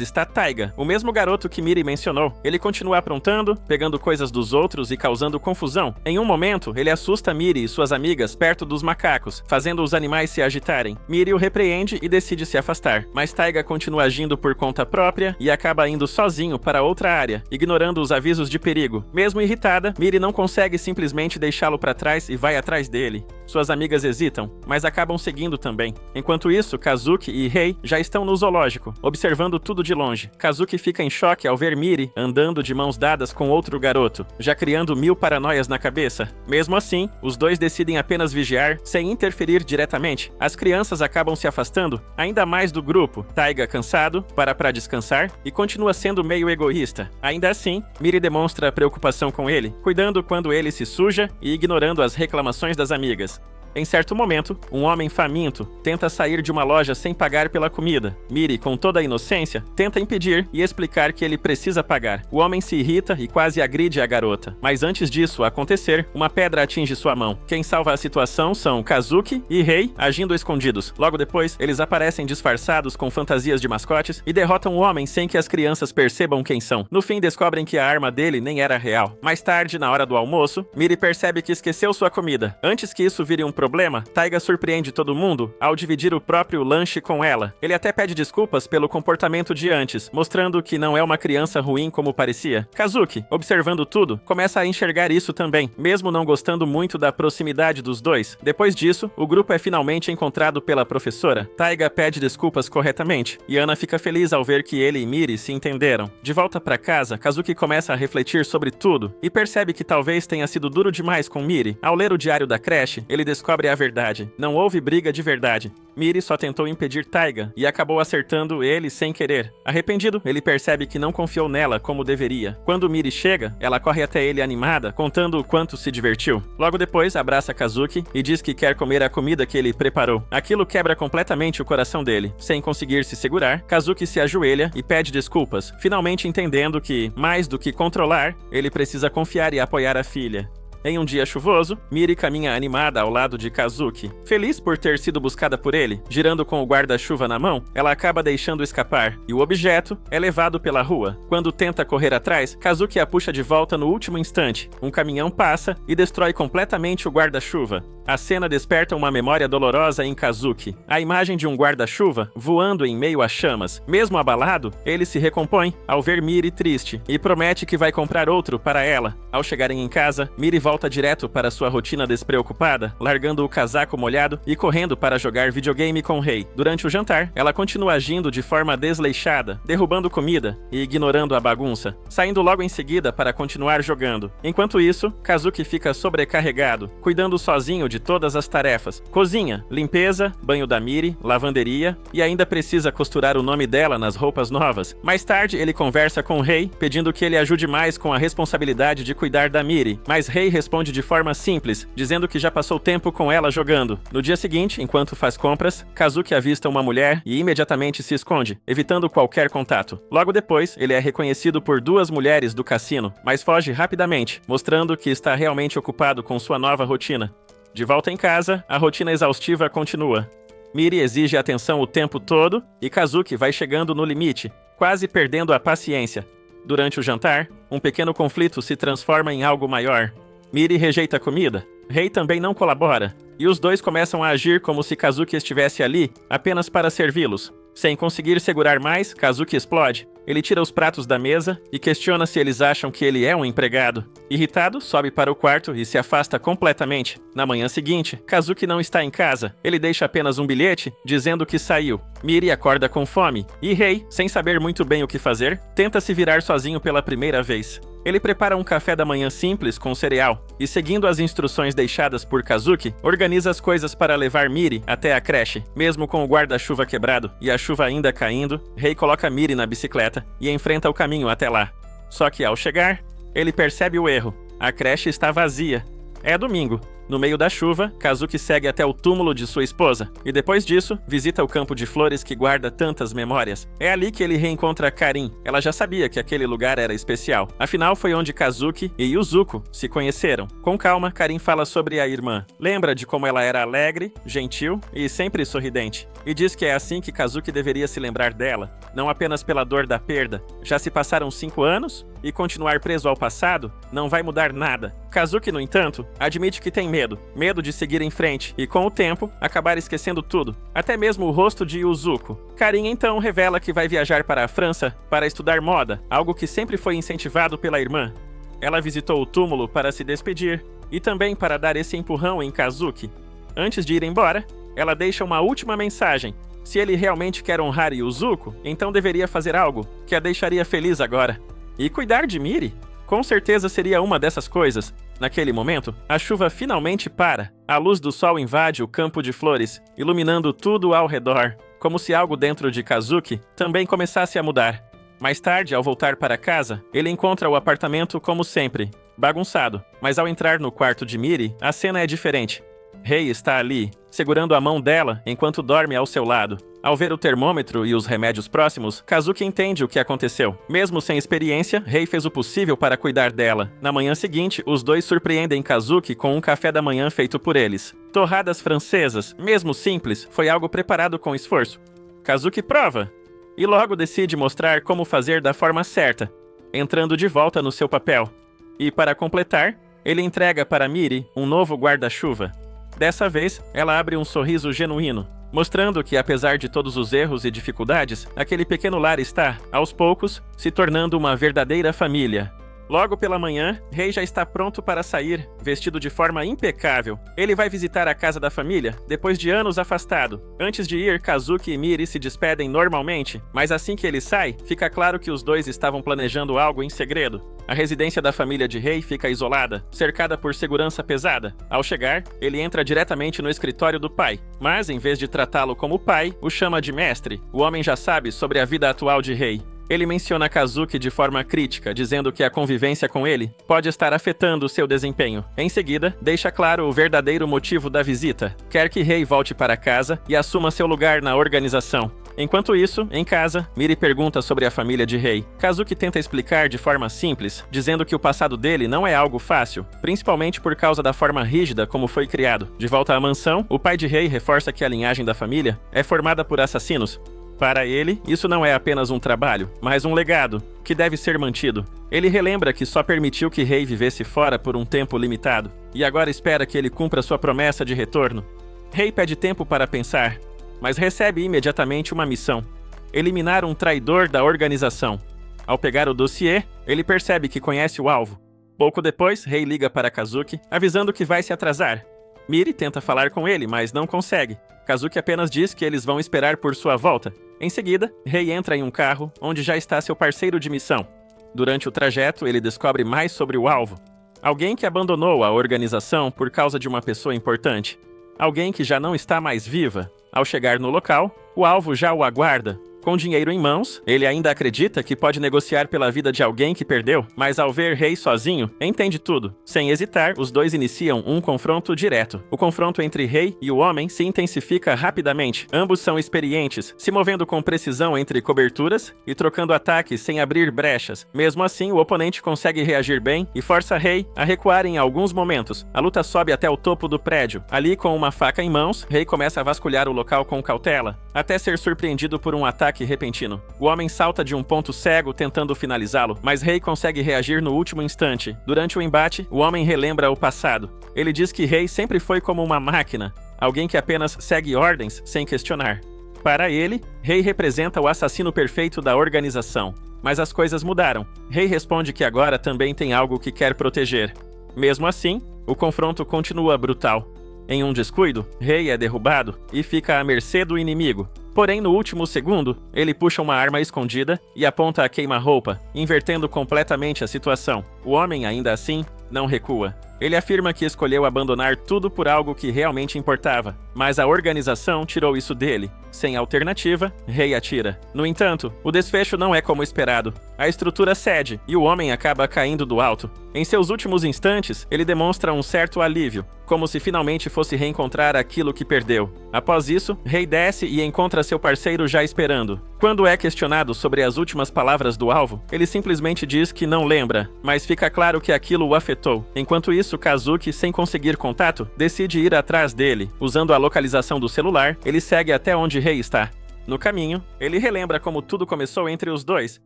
está Taiga, o mesmo garoto que Miri mencionou. Ele continua aprontando, pegando coisas dos outros e causando confusão. Em um momento, ele assusta Miri e suas amigas perto dos macacos, fazendo os animais se agitarem. Miri o repreende e decide se afastar, mas Taiga continua agindo por conta própria e acaba indo sozinho para outra área, ignorando os avisos de perigo. Mesmo irritada, Miri não consegue simplesmente deixá-lo para trás e vai atrás dele. Suas amigas hesitam, mas acabam seguindo também. Enquanto isso, Kazuki e Rei já estão no zoológico, observando tudo de longe. Kazuki fica em choque ao ver Miri andando de mãos dadas com outro garoto, já criando 1000 paranoias na cabeça. Mesmo assim, os dois decidem apenas vigiar, sem interferir diretamente. As crianças acabam se afastando ainda mais do grupo. Taiga, cansado, para descansar e continua sendo meio egoísta. Ainda assim, Miri demonstra preocupação com ele, cuidando quando ele se suja e ignorando as reclamações das amigas. Em certo momento, um homem faminto tenta sair de uma loja sem pagar pela comida. Miri, com toda a inocência, tenta impedir e explicar que ele precisa pagar. O homem se irrita e quase agride a garota. Mas antes disso acontecer, uma pedra atinge sua mão. Quem salva a situação são Kazuki e Rei, agindo escondidos. Logo depois, eles aparecem disfarçados com fantasias de mascotes e derrotam o homem sem que as crianças percebam quem são. No fim, descobrem que a arma dele nem era real. Mais tarde, na hora do almoço, Miri percebe que esqueceu sua comida. Antes que isso vire um problema, Taiga surpreende todo mundo ao dividir o próprio lanche com ela. Ele até pede desculpas pelo comportamento de antes, mostrando que não é uma criança ruim como parecia. Kazuki, observando tudo, começa a enxergar isso também, mesmo não gostando muito da proximidade dos dois. Depois disso, o grupo é finalmente encontrado pela professora. Taiga pede desculpas corretamente, e Ana fica feliz ao ver que ele e Miri se entenderam. De volta para casa, Kazuki começa a refletir sobre tudo, e percebe que talvez tenha sido duro demais com Miri. Ao ler o diário da creche, ele descobre a verdade. Não houve briga de verdade. Miri só tentou impedir Taiga e acabou acertando ele sem querer. Arrependido, ele percebe que não confiou nela como deveria. Quando Miri chega, ela corre até ele animada, contando o quanto se divertiu. Logo depois, abraça Kazuki e diz que quer comer a comida que ele preparou. Aquilo quebra completamente o coração dele. Sem conseguir se segurar, Kazuki se ajoelha e pede desculpas, finalmente entendendo que, mais do que controlar, ele precisa confiar e apoiar a filha. Em um dia chuvoso, Miri caminha animada ao lado de Kazuki. Feliz por ter sido buscada por ele, girando com o guarda-chuva na mão, ela acaba deixando escapar, e o objeto é levado pela rua. Quando tenta correr atrás, Kazuki a puxa de volta no último instante. Um caminhão passa e destrói completamente o guarda-chuva. A cena desperta uma memória dolorosa em Kazuki. A imagem de um guarda-chuva voando em meio a chamas. Mesmo abalado, ele se recompõe ao ver Miri triste e promete que vai comprar outro para ela. Ao chegarem em casa, Miri volta direto para sua rotina despreocupada, largando o casaco molhado e correndo para jogar videogame com Rei. Durante o jantar, ela continua agindo de forma desleixada, derrubando comida e ignorando a bagunça, saindo logo em seguida para continuar jogando. Enquanto isso, Kazuki fica sobrecarregado, cuidando sozinho de todas as tarefas: cozinha, limpeza, banho da Miri, lavanderia e ainda precisa costurar o nome dela nas roupas novas. Mais tarde, ele conversa com Rei, pedindo que ele ajude mais com a responsabilidade de cuidar da Miri, mas Rei responde de forma simples, dizendo que já passou tempo com ela jogando. No dia seguinte, enquanto faz compras, Kazuki avista uma mulher e imediatamente se esconde, evitando qualquer contato. Logo depois, ele é reconhecido por duas mulheres do cassino, mas foge rapidamente, mostrando que está realmente ocupado com sua nova rotina. De volta em casa, a rotina exaustiva continua. Miri exige atenção o tempo todo e Kazuki vai chegando no limite, quase perdendo a paciência. Durante o jantar, um pequeno conflito se transforma em algo maior. Miri rejeita a comida, Rei também não colabora, e os dois começam a agir como se Kazuki estivesse ali apenas para servi-los. Sem conseguir segurar mais, Kazuki explode. Ele tira os pratos da mesa e questiona se eles acham que ele é um empregado. Irritado, sobe para o quarto e se afasta completamente. Na manhã seguinte, Kazuki não está em casa. Ele deixa apenas um bilhete dizendo que saiu. Miri acorda com fome e Rei, sem saber muito bem o que fazer, tenta se virar sozinho pela primeira vez. Ele prepara um café da manhã simples com cereal e, seguindo as instruções deixadas por Kazuki, organiza as coisas para levar Miri até a creche. Mesmo com o guarda-chuva quebrado e a chuva ainda caindo, Rei coloca Miri na bicicleta e enfrenta o caminho até lá. Só que ao chegar, ele percebe o erro. A creche está vazia. É domingo. No meio da chuva, Kazuki segue até o túmulo de sua esposa e depois disso, visita o campo de flores que guarda tantas memórias. É ali que ele reencontra Karin. Ela já sabia que aquele lugar era especial. Afinal, foi onde Kazuki e Yuzuko se conheceram. Com calma, Karin fala sobre a irmã. Lembra de como ela era alegre, gentil e sempre sorridente. E diz que é assim que Kazuki deveria se lembrar dela, não apenas pela dor da perda. Já se passaram 5 anos e continuar preso ao passado não vai mudar nada. Kazuki, no entanto, admite que tem medo de seguir em frente e, com o tempo, acabar esquecendo tudo, até mesmo o rosto de Yuzuko. Karin então revela que vai viajar para a França para estudar moda, algo que sempre foi incentivado pela irmã. Ela visitou o túmulo para se despedir e também para dar esse empurrão em Kazuki. Antes de ir embora, ela deixa uma última mensagem. Se ele realmente quer honrar Yuzuko, então deveria fazer algo que a deixaria feliz agora. E cuidar de Miri? Com certeza seria uma dessas coisas. Naquele momento, a chuva finalmente para. A luz do sol invade o campo de flores, iluminando tudo ao redor, como se algo dentro de Kazuki também começasse a mudar. Mais tarde, ao voltar para casa, ele encontra o apartamento como sempre, bagunçado. Mas ao entrar no quarto de Miri, a cena é diferente. Rei está ali, segurando a mão dela enquanto dorme ao seu lado. Ao ver o termômetro e os remédios próximos, Kazuki entende o que aconteceu. Mesmo sem experiência, Rei fez o possível para cuidar dela. Na manhã seguinte, os dois surpreendem Kazuki com um café da manhã feito por eles. Torradas francesas, mesmo simples, foi algo preparado com esforço. Kazuki prova e logo decide mostrar como fazer da forma certa, entrando de volta no seu papel. E para completar, ele entrega para Miri um novo guarda-chuva. Dessa vez, ela abre um sorriso genuíno, mostrando que, apesar de todos os erros e dificuldades, aquele pequeno lar está, aos poucos, se tornando uma verdadeira família. Logo pela manhã, Rei já está pronto para sair, vestido de forma impecável. Ele vai visitar a casa da família, depois de anos afastado. Antes de ir, Kazuki e Miri se despedem normalmente, mas assim que ele sai, fica claro que os dois estavam planejando algo em segredo. A residência da família de Rei fica isolada, cercada por segurança pesada. Ao chegar, ele entra diretamente no escritório do pai, mas em vez de tratá-lo como pai, o chama de mestre. O homem já sabe sobre a vida atual de Rei. Ele menciona Kazuki de forma crítica, dizendo que a convivência com ele pode estar afetando seu desempenho. Em seguida, deixa claro o verdadeiro motivo da visita. Quer que Rei volte para casa e assuma seu lugar na organização. Enquanto isso, em casa, Miri pergunta sobre a família de Rei. Kazuki tenta explicar de forma simples, dizendo que o passado dele não é algo fácil, principalmente por causa da forma rígida como foi criado. De volta à mansão, o pai de Rei reforça que a linhagem da família é formada por assassinos. Para ele, isso não é apenas um trabalho, mas um legado, que deve ser mantido. Ele relembra que só permitiu que Rei vivesse fora por um tempo limitado, e agora espera que ele cumpra sua promessa de retorno. Rei pede tempo para pensar, mas recebe imediatamente uma missão: eliminar um traidor da organização. Ao pegar o dossiê, ele percebe que conhece o alvo. Pouco depois, Rei liga para Kazuki, avisando que vai se atrasar. Miri tenta falar com ele, mas não consegue. Kazuki apenas diz que eles vão esperar por sua volta. Em seguida, Rei entra em um carro, onde já está seu parceiro de missão. Durante o trajeto, ele descobre mais sobre o alvo. Alguém que abandonou a organização por causa de uma pessoa importante. Alguém que já não está mais viva. Ao chegar no local, o alvo já o aguarda. Com dinheiro em mãos, ele ainda acredita que pode negociar pela vida de alguém que perdeu, mas ao ver Rei sozinho, entende tudo. Sem hesitar, os dois iniciam um confronto direto. O confronto entre Rei e o homem se intensifica rapidamente. Ambos são experientes, se movendo com precisão entre coberturas e trocando ataques sem abrir brechas. Mesmo assim, o oponente consegue reagir bem e força Rei a recuar em alguns momentos. A luta sobe até o topo do prédio. Ali, com uma faca em mãos, Rei começa a vasculhar o local com cautela, até ser surpreendido por um ataque repentino. O homem salta de um ponto cego tentando finalizá-lo, mas Rei consegue reagir no último instante. Durante o embate, o homem relembra o passado. Ele diz que Rei sempre foi como uma máquina, alguém que apenas segue ordens sem questionar. Para ele, Rei representa o assassino perfeito da organização. Mas as coisas mudaram. Rei responde que agora também tem algo que quer proteger. Mesmo assim, o confronto continua brutal. Em um descuido, Rei é derrubado e fica à mercê do inimigo. Porém, no último segundo, ele puxa uma arma escondida e aponta a queima-roupa, invertendo completamente a situação. O homem, ainda assim, não recua. Ele afirma que escolheu abandonar tudo por algo que realmente importava, mas a organização tirou isso dele. Sem alternativa, Rei atira. No entanto, o desfecho não é como esperado. A estrutura cede e o homem acaba caindo do alto. Em seus últimos instantes, ele demonstra um certo alívio, como se finalmente fosse reencontrar aquilo que perdeu. Após isso, Rei desce e encontra seu parceiro já esperando. Quando é questionado sobre as últimas palavras do alvo, ele simplesmente diz que não lembra, mas fica claro que aquilo o afetou. Enquanto isso, Kazuki, sem conseguir contato, decide ir atrás dele. Usando a localização do celular, ele segue até onde Rei está. No caminho, ele relembra como tudo começou entre os dois.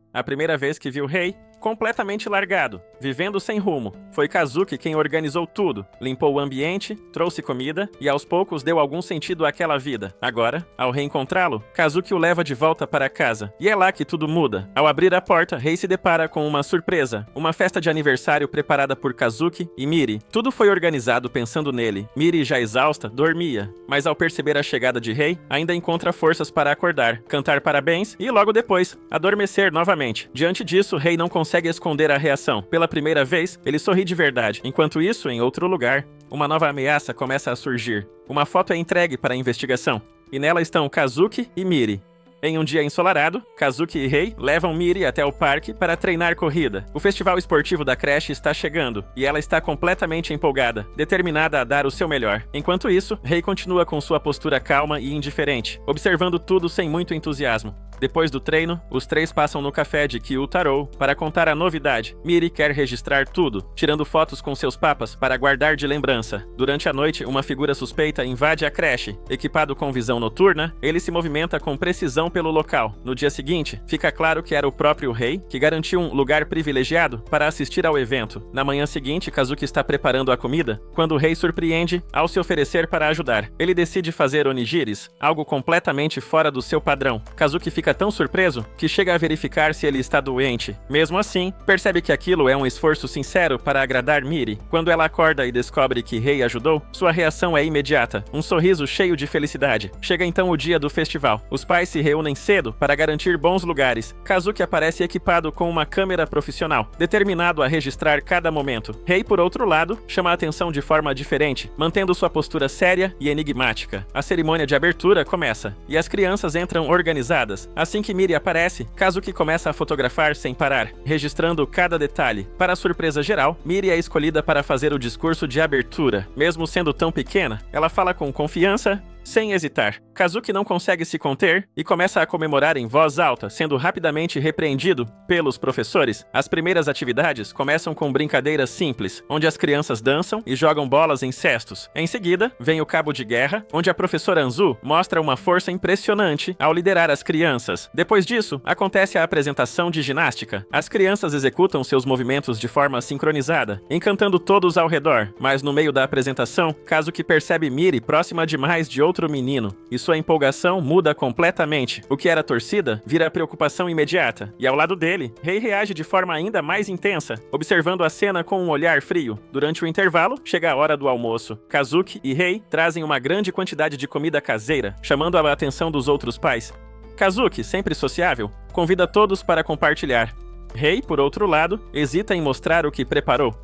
A primeira vez que viu Rei, completamente largado, vivendo sem rumo. Foi Kazuki quem organizou tudo, limpou o ambiente, trouxe comida e aos poucos deu algum sentido àquela vida. Agora, ao reencontrá-lo, Kazuki o leva de volta para casa. E é lá que tudo muda. Ao abrir a porta, Rei se depara com uma surpresa, uma festa de aniversário preparada por Kazuki e Miri. Tudo foi organizado pensando nele. Miri, já exausta, dormia, mas ao perceber a chegada de Rei, ainda encontra forças para acordar, cantar parabéns e logo depois, adormecer novamente. Diante disso, Rei não consegue esconder a reação. Pela primeira vez, ele sorri de verdade. Enquanto isso, em outro lugar, uma nova ameaça começa a surgir. Uma foto é entregue para a investigação, e nela estão Kazuki e Miri. Em um dia ensolarado, Kazuki e Rei levam Miri até o parque para treinar corrida. O festival esportivo da creche está chegando, e ela está completamente empolgada, determinada a dar o seu melhor. Enquanto isso, Rei continua com sua postura calma e indiferente, observando tudo sem muito entusiasmo. Depois do treino, os três passam no café de Kyutaro para contar a novidade. Miri quer registrar tudo, tirando fotos com seus papas para guardar de lembrança. Durante a noite, uma figura suspeita invade a creche. Equipado com visão noturna, ele se movimenta com precisão pelo local. No dia seguinte, fica claro que era o próprio Rei que garantiu um lugar privilegiado para assistir ao evento. Na manhã seguinte, Kazuki está preparando a comida quando o Rei surpreende ao se oferecer para ajudar. Ele decide fazer onigiris, algo completamente fora do seu padrão. Kazuki fica tão surpreso que chega a verificar se ele está doente. Mesmo assim, percebe que aquilo é um esforço sincero para agradar Miri. Quando ela acorda e descobre que Rei ajudou, sua reação é imediata, um sorriso cheio de felicidade. Chega então o dia do festival. Os pais se reúnem cedo para garantir bons lugares. Kazuki aparece equipado com uma câmera profissional, determinado a registrar cada momento. Rei, por outro lado, chama a atenção de forma diferente, mantendo sua postura séria e enigmática. A cerimônia de abertura começa, e as crianças entram organizadas. Assim que Miri aparece, Kazuki começa a fotografar sem parar, registrando cada detalhe. Para a surpresa geral, Miri é escolhida para fazer o discurso de abertura. Mesmo sendo tão pequena, ela fala com confiança Sem hesitar, Kazuki não consegue se conter e começa a comemorar em voz alta, sendo rapidamente repreendido pelos professores. As primeiras atividades começam com brincadeiras simples, onde as crianças dançam e jogam bolas em cestos. Em seguida, vem o cabo de guerra, onde a professora Anzu mostra uma força impressionante ao liderar as crianças. Depois disso, acontece a apresentação de ginástica. As crianças executam seus movimentos de forma sincronizada, encantando todos ao redor, mas no meio da apresentação, Kazuki percebe Miri próxima demais de outro menino, e sua empolgação muda completamente. O que era torcida vira preocupação imediata, e ao lado dele, Rei reage de forma ainda mais intensa, observando a cena com um olhar frio. Durante o intervalo, chega a hora do almoço. Kazuki e Rei trazem uma grande quantidade de comida caseira, chamando a atenção dos outros pais. Kazuki, sempre sociável, convida todos para compartilhar. Rei, por outro lado, hesita em mostrar o que preparou.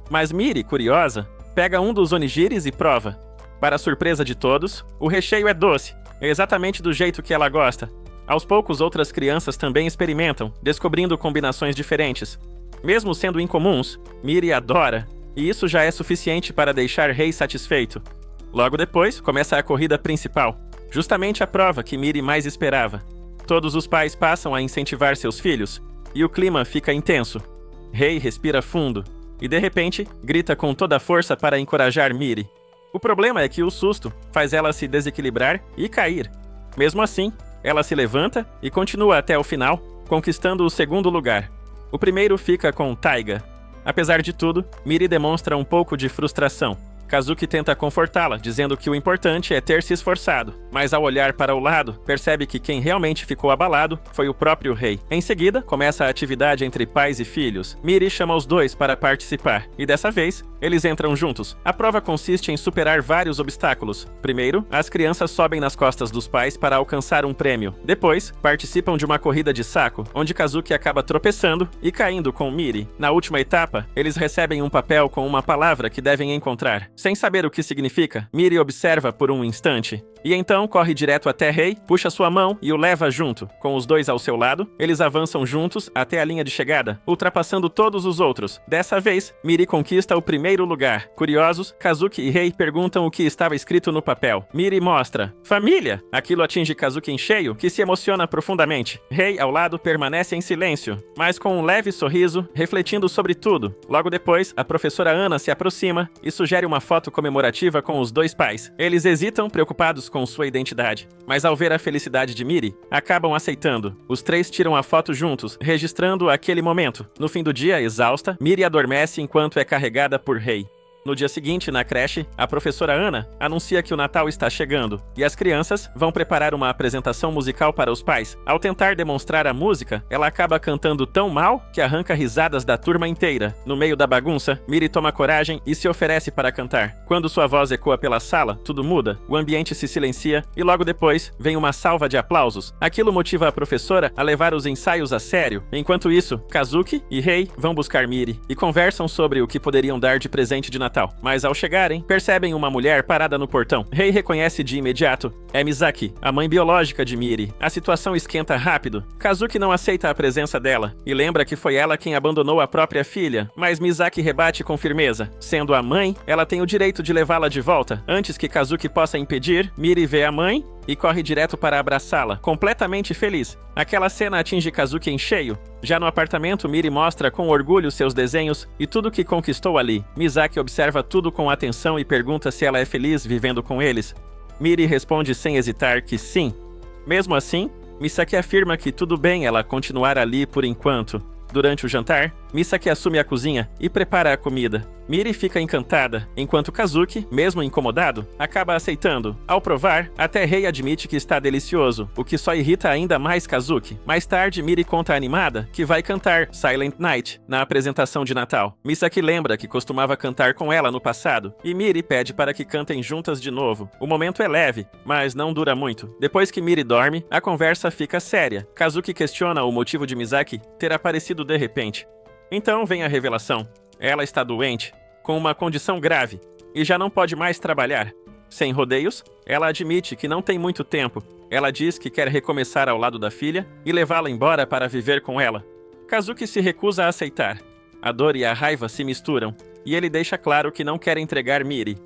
Mas Miri, curiosa, pega um dos onigiris e prova. Para surpresa de todos, o recheio é doce, exatamente do jeito que ela gosta. Aos poucos, outras crianças também experimentam, descobrindo combinações diferentes. Mesmo sendo incomuns, Miri adora, e isso já é suficiente para deixar Rei satisfeito. Logo depois, começa a corrida principal, justamente a prova que Miri mais esperava. Todos os pais passam a incentivar seus filhos, e o clima fica intenso. Rei respira fundo, e de repente, grita com toda a força para encorajar Miri. O problema é que o susto faz ela se desequilibrar e cair. Mesmo assim, ela se levanta e continua até o final, conquistando o segundo lugar. O primeiro fica com Taiga. Apesar de tudo, Miri demonstra um pouco de frustração. Kazuki tenta confortá-la, dizendo que o importante é ter se esforçado, mas ao olhar para o lado, percebe que quem realmente ficou abalado foi o próprio Rei. Em seguida, começa a atividade entre pais e filhos. Miri chama os dois para participar, e dessa vez, eles entram juntos. A prova consiste em superar vários obstáculos. Primeiro, as crianças sobem nas costas dos pais para alcançar um prêmio. Depois, participam de uma corrida de saco, onde Kazuki acaba tropeçando e caindo com Miri. Na última etapa, eles recebem um papel com uma palavra que devem encontrar. Sem saber o que significa, Miri observa por um instante. E então corre direto até Rei, puxa sua mão e o leva junto. Com os dois ao seu lado, eles avançam juntos até a linha de chegada, ultrapassando todos os outros. Dessa vez, Miri conquista o primeiro lugar. Curiosos, Kazuki e Rei perguntam o que estava escrito no papel. Miri mostra: família! Aquilo atinge Kazuki em cheio, que se emociona profundamente. Rei, ao lado, permanece em silêncio, mas com um leve sorriso, refletindo sobre tudo. Logo depois, a professora Ana se aproxima e sugere uma foto comemorativa com os dois pais. Eles hesitam, preocupados com sua identidade, mas ao ver a felicidade de Miri, acabam aceitando. Os três tiram a foto juntos, registrando aquele momento. No fim do dia, exausta, Miri adormece enquanto é carregada por Rei. No dia seguinte, na creche, a professora Ana anuncia que o Natal está chegando e as crianças vão preparar uma apresentação musical para os pais. Ao tentar demonstrar a música, ela acaba cantando tão mal que arranca risadas da turma inteira. No meio da bagunça, Miri toma coragem e se oferece para cantar. Quando sua voz ecoa pela sala, tudo muda, o ambiente se silencia e logo depois vem uma salva de aplausos. Aquilo motiva a professora a levar os ensaios a sério. Enquanto isso, Kazuki e Rei vão buscar Miri e conversam sobre o que poderiam dar de presente de Natal. Mas ao chegarem, percebem uma mulher parada no portão. Rei reconhece de imediato. É Misaki, a mãe biológica de Miri. A situação esquenta rápido. Kazuki não aceita a presença dela e lembra que foi ela quem abandonou a própria filha, mas Misaki rebate com firmeza. Sendo a mãe, ela tem o direito de levá-la de volta. Antes que Kazuki possa impedir, Miri vê a mãe e corre direto para abraçá-la, completamente feliz. Aquela cena atinge Kazuki em cheio. Já no apartamento, Miri mostra com orgulho seus desenhos e tudo que conquistou ali. Misaki observa tudo com atenção e pergunta se ela é feliz vivendo com eles. Miri responde sem hesitar que sim. Mesmo assim, Misaki afirma que tudo bem ela continuar ali por enquanto. Durante o jantar, Misaki assume a cozinha e prepara a comida. Miri fica encantada, enquanto Kazuki, mesmo incomodado, acaba aceitando. Ao provar, até Rei admite que está delicioso, o que só irrita ainda mais Kazuki. Mais tarde, Miri conta animada que vai cantar Silent Night na apresentação de Natal. Misaki lembra que costumava cantar com ela no passado, e Miri pede para que cantem juntas de novo. O momento é leve, mas não dura muito. Depois que Miri dorme, a conversa fica séria. Kazuki questiona o motivo de Misaki ter aparecido de repente. Então vem a revelação. Ela está doente, com uma condição grave, e já não pode mais trabalhar. Sem rodeios, ela admite que não tem muito tempo. Ela diz que quer recomeçar ao lado da filha e levá-la embora para viver com ela. Kazuki se recusa a aceitar. A dor e a raiva se misturam, e ele deixa claro que não quer entregar Miri.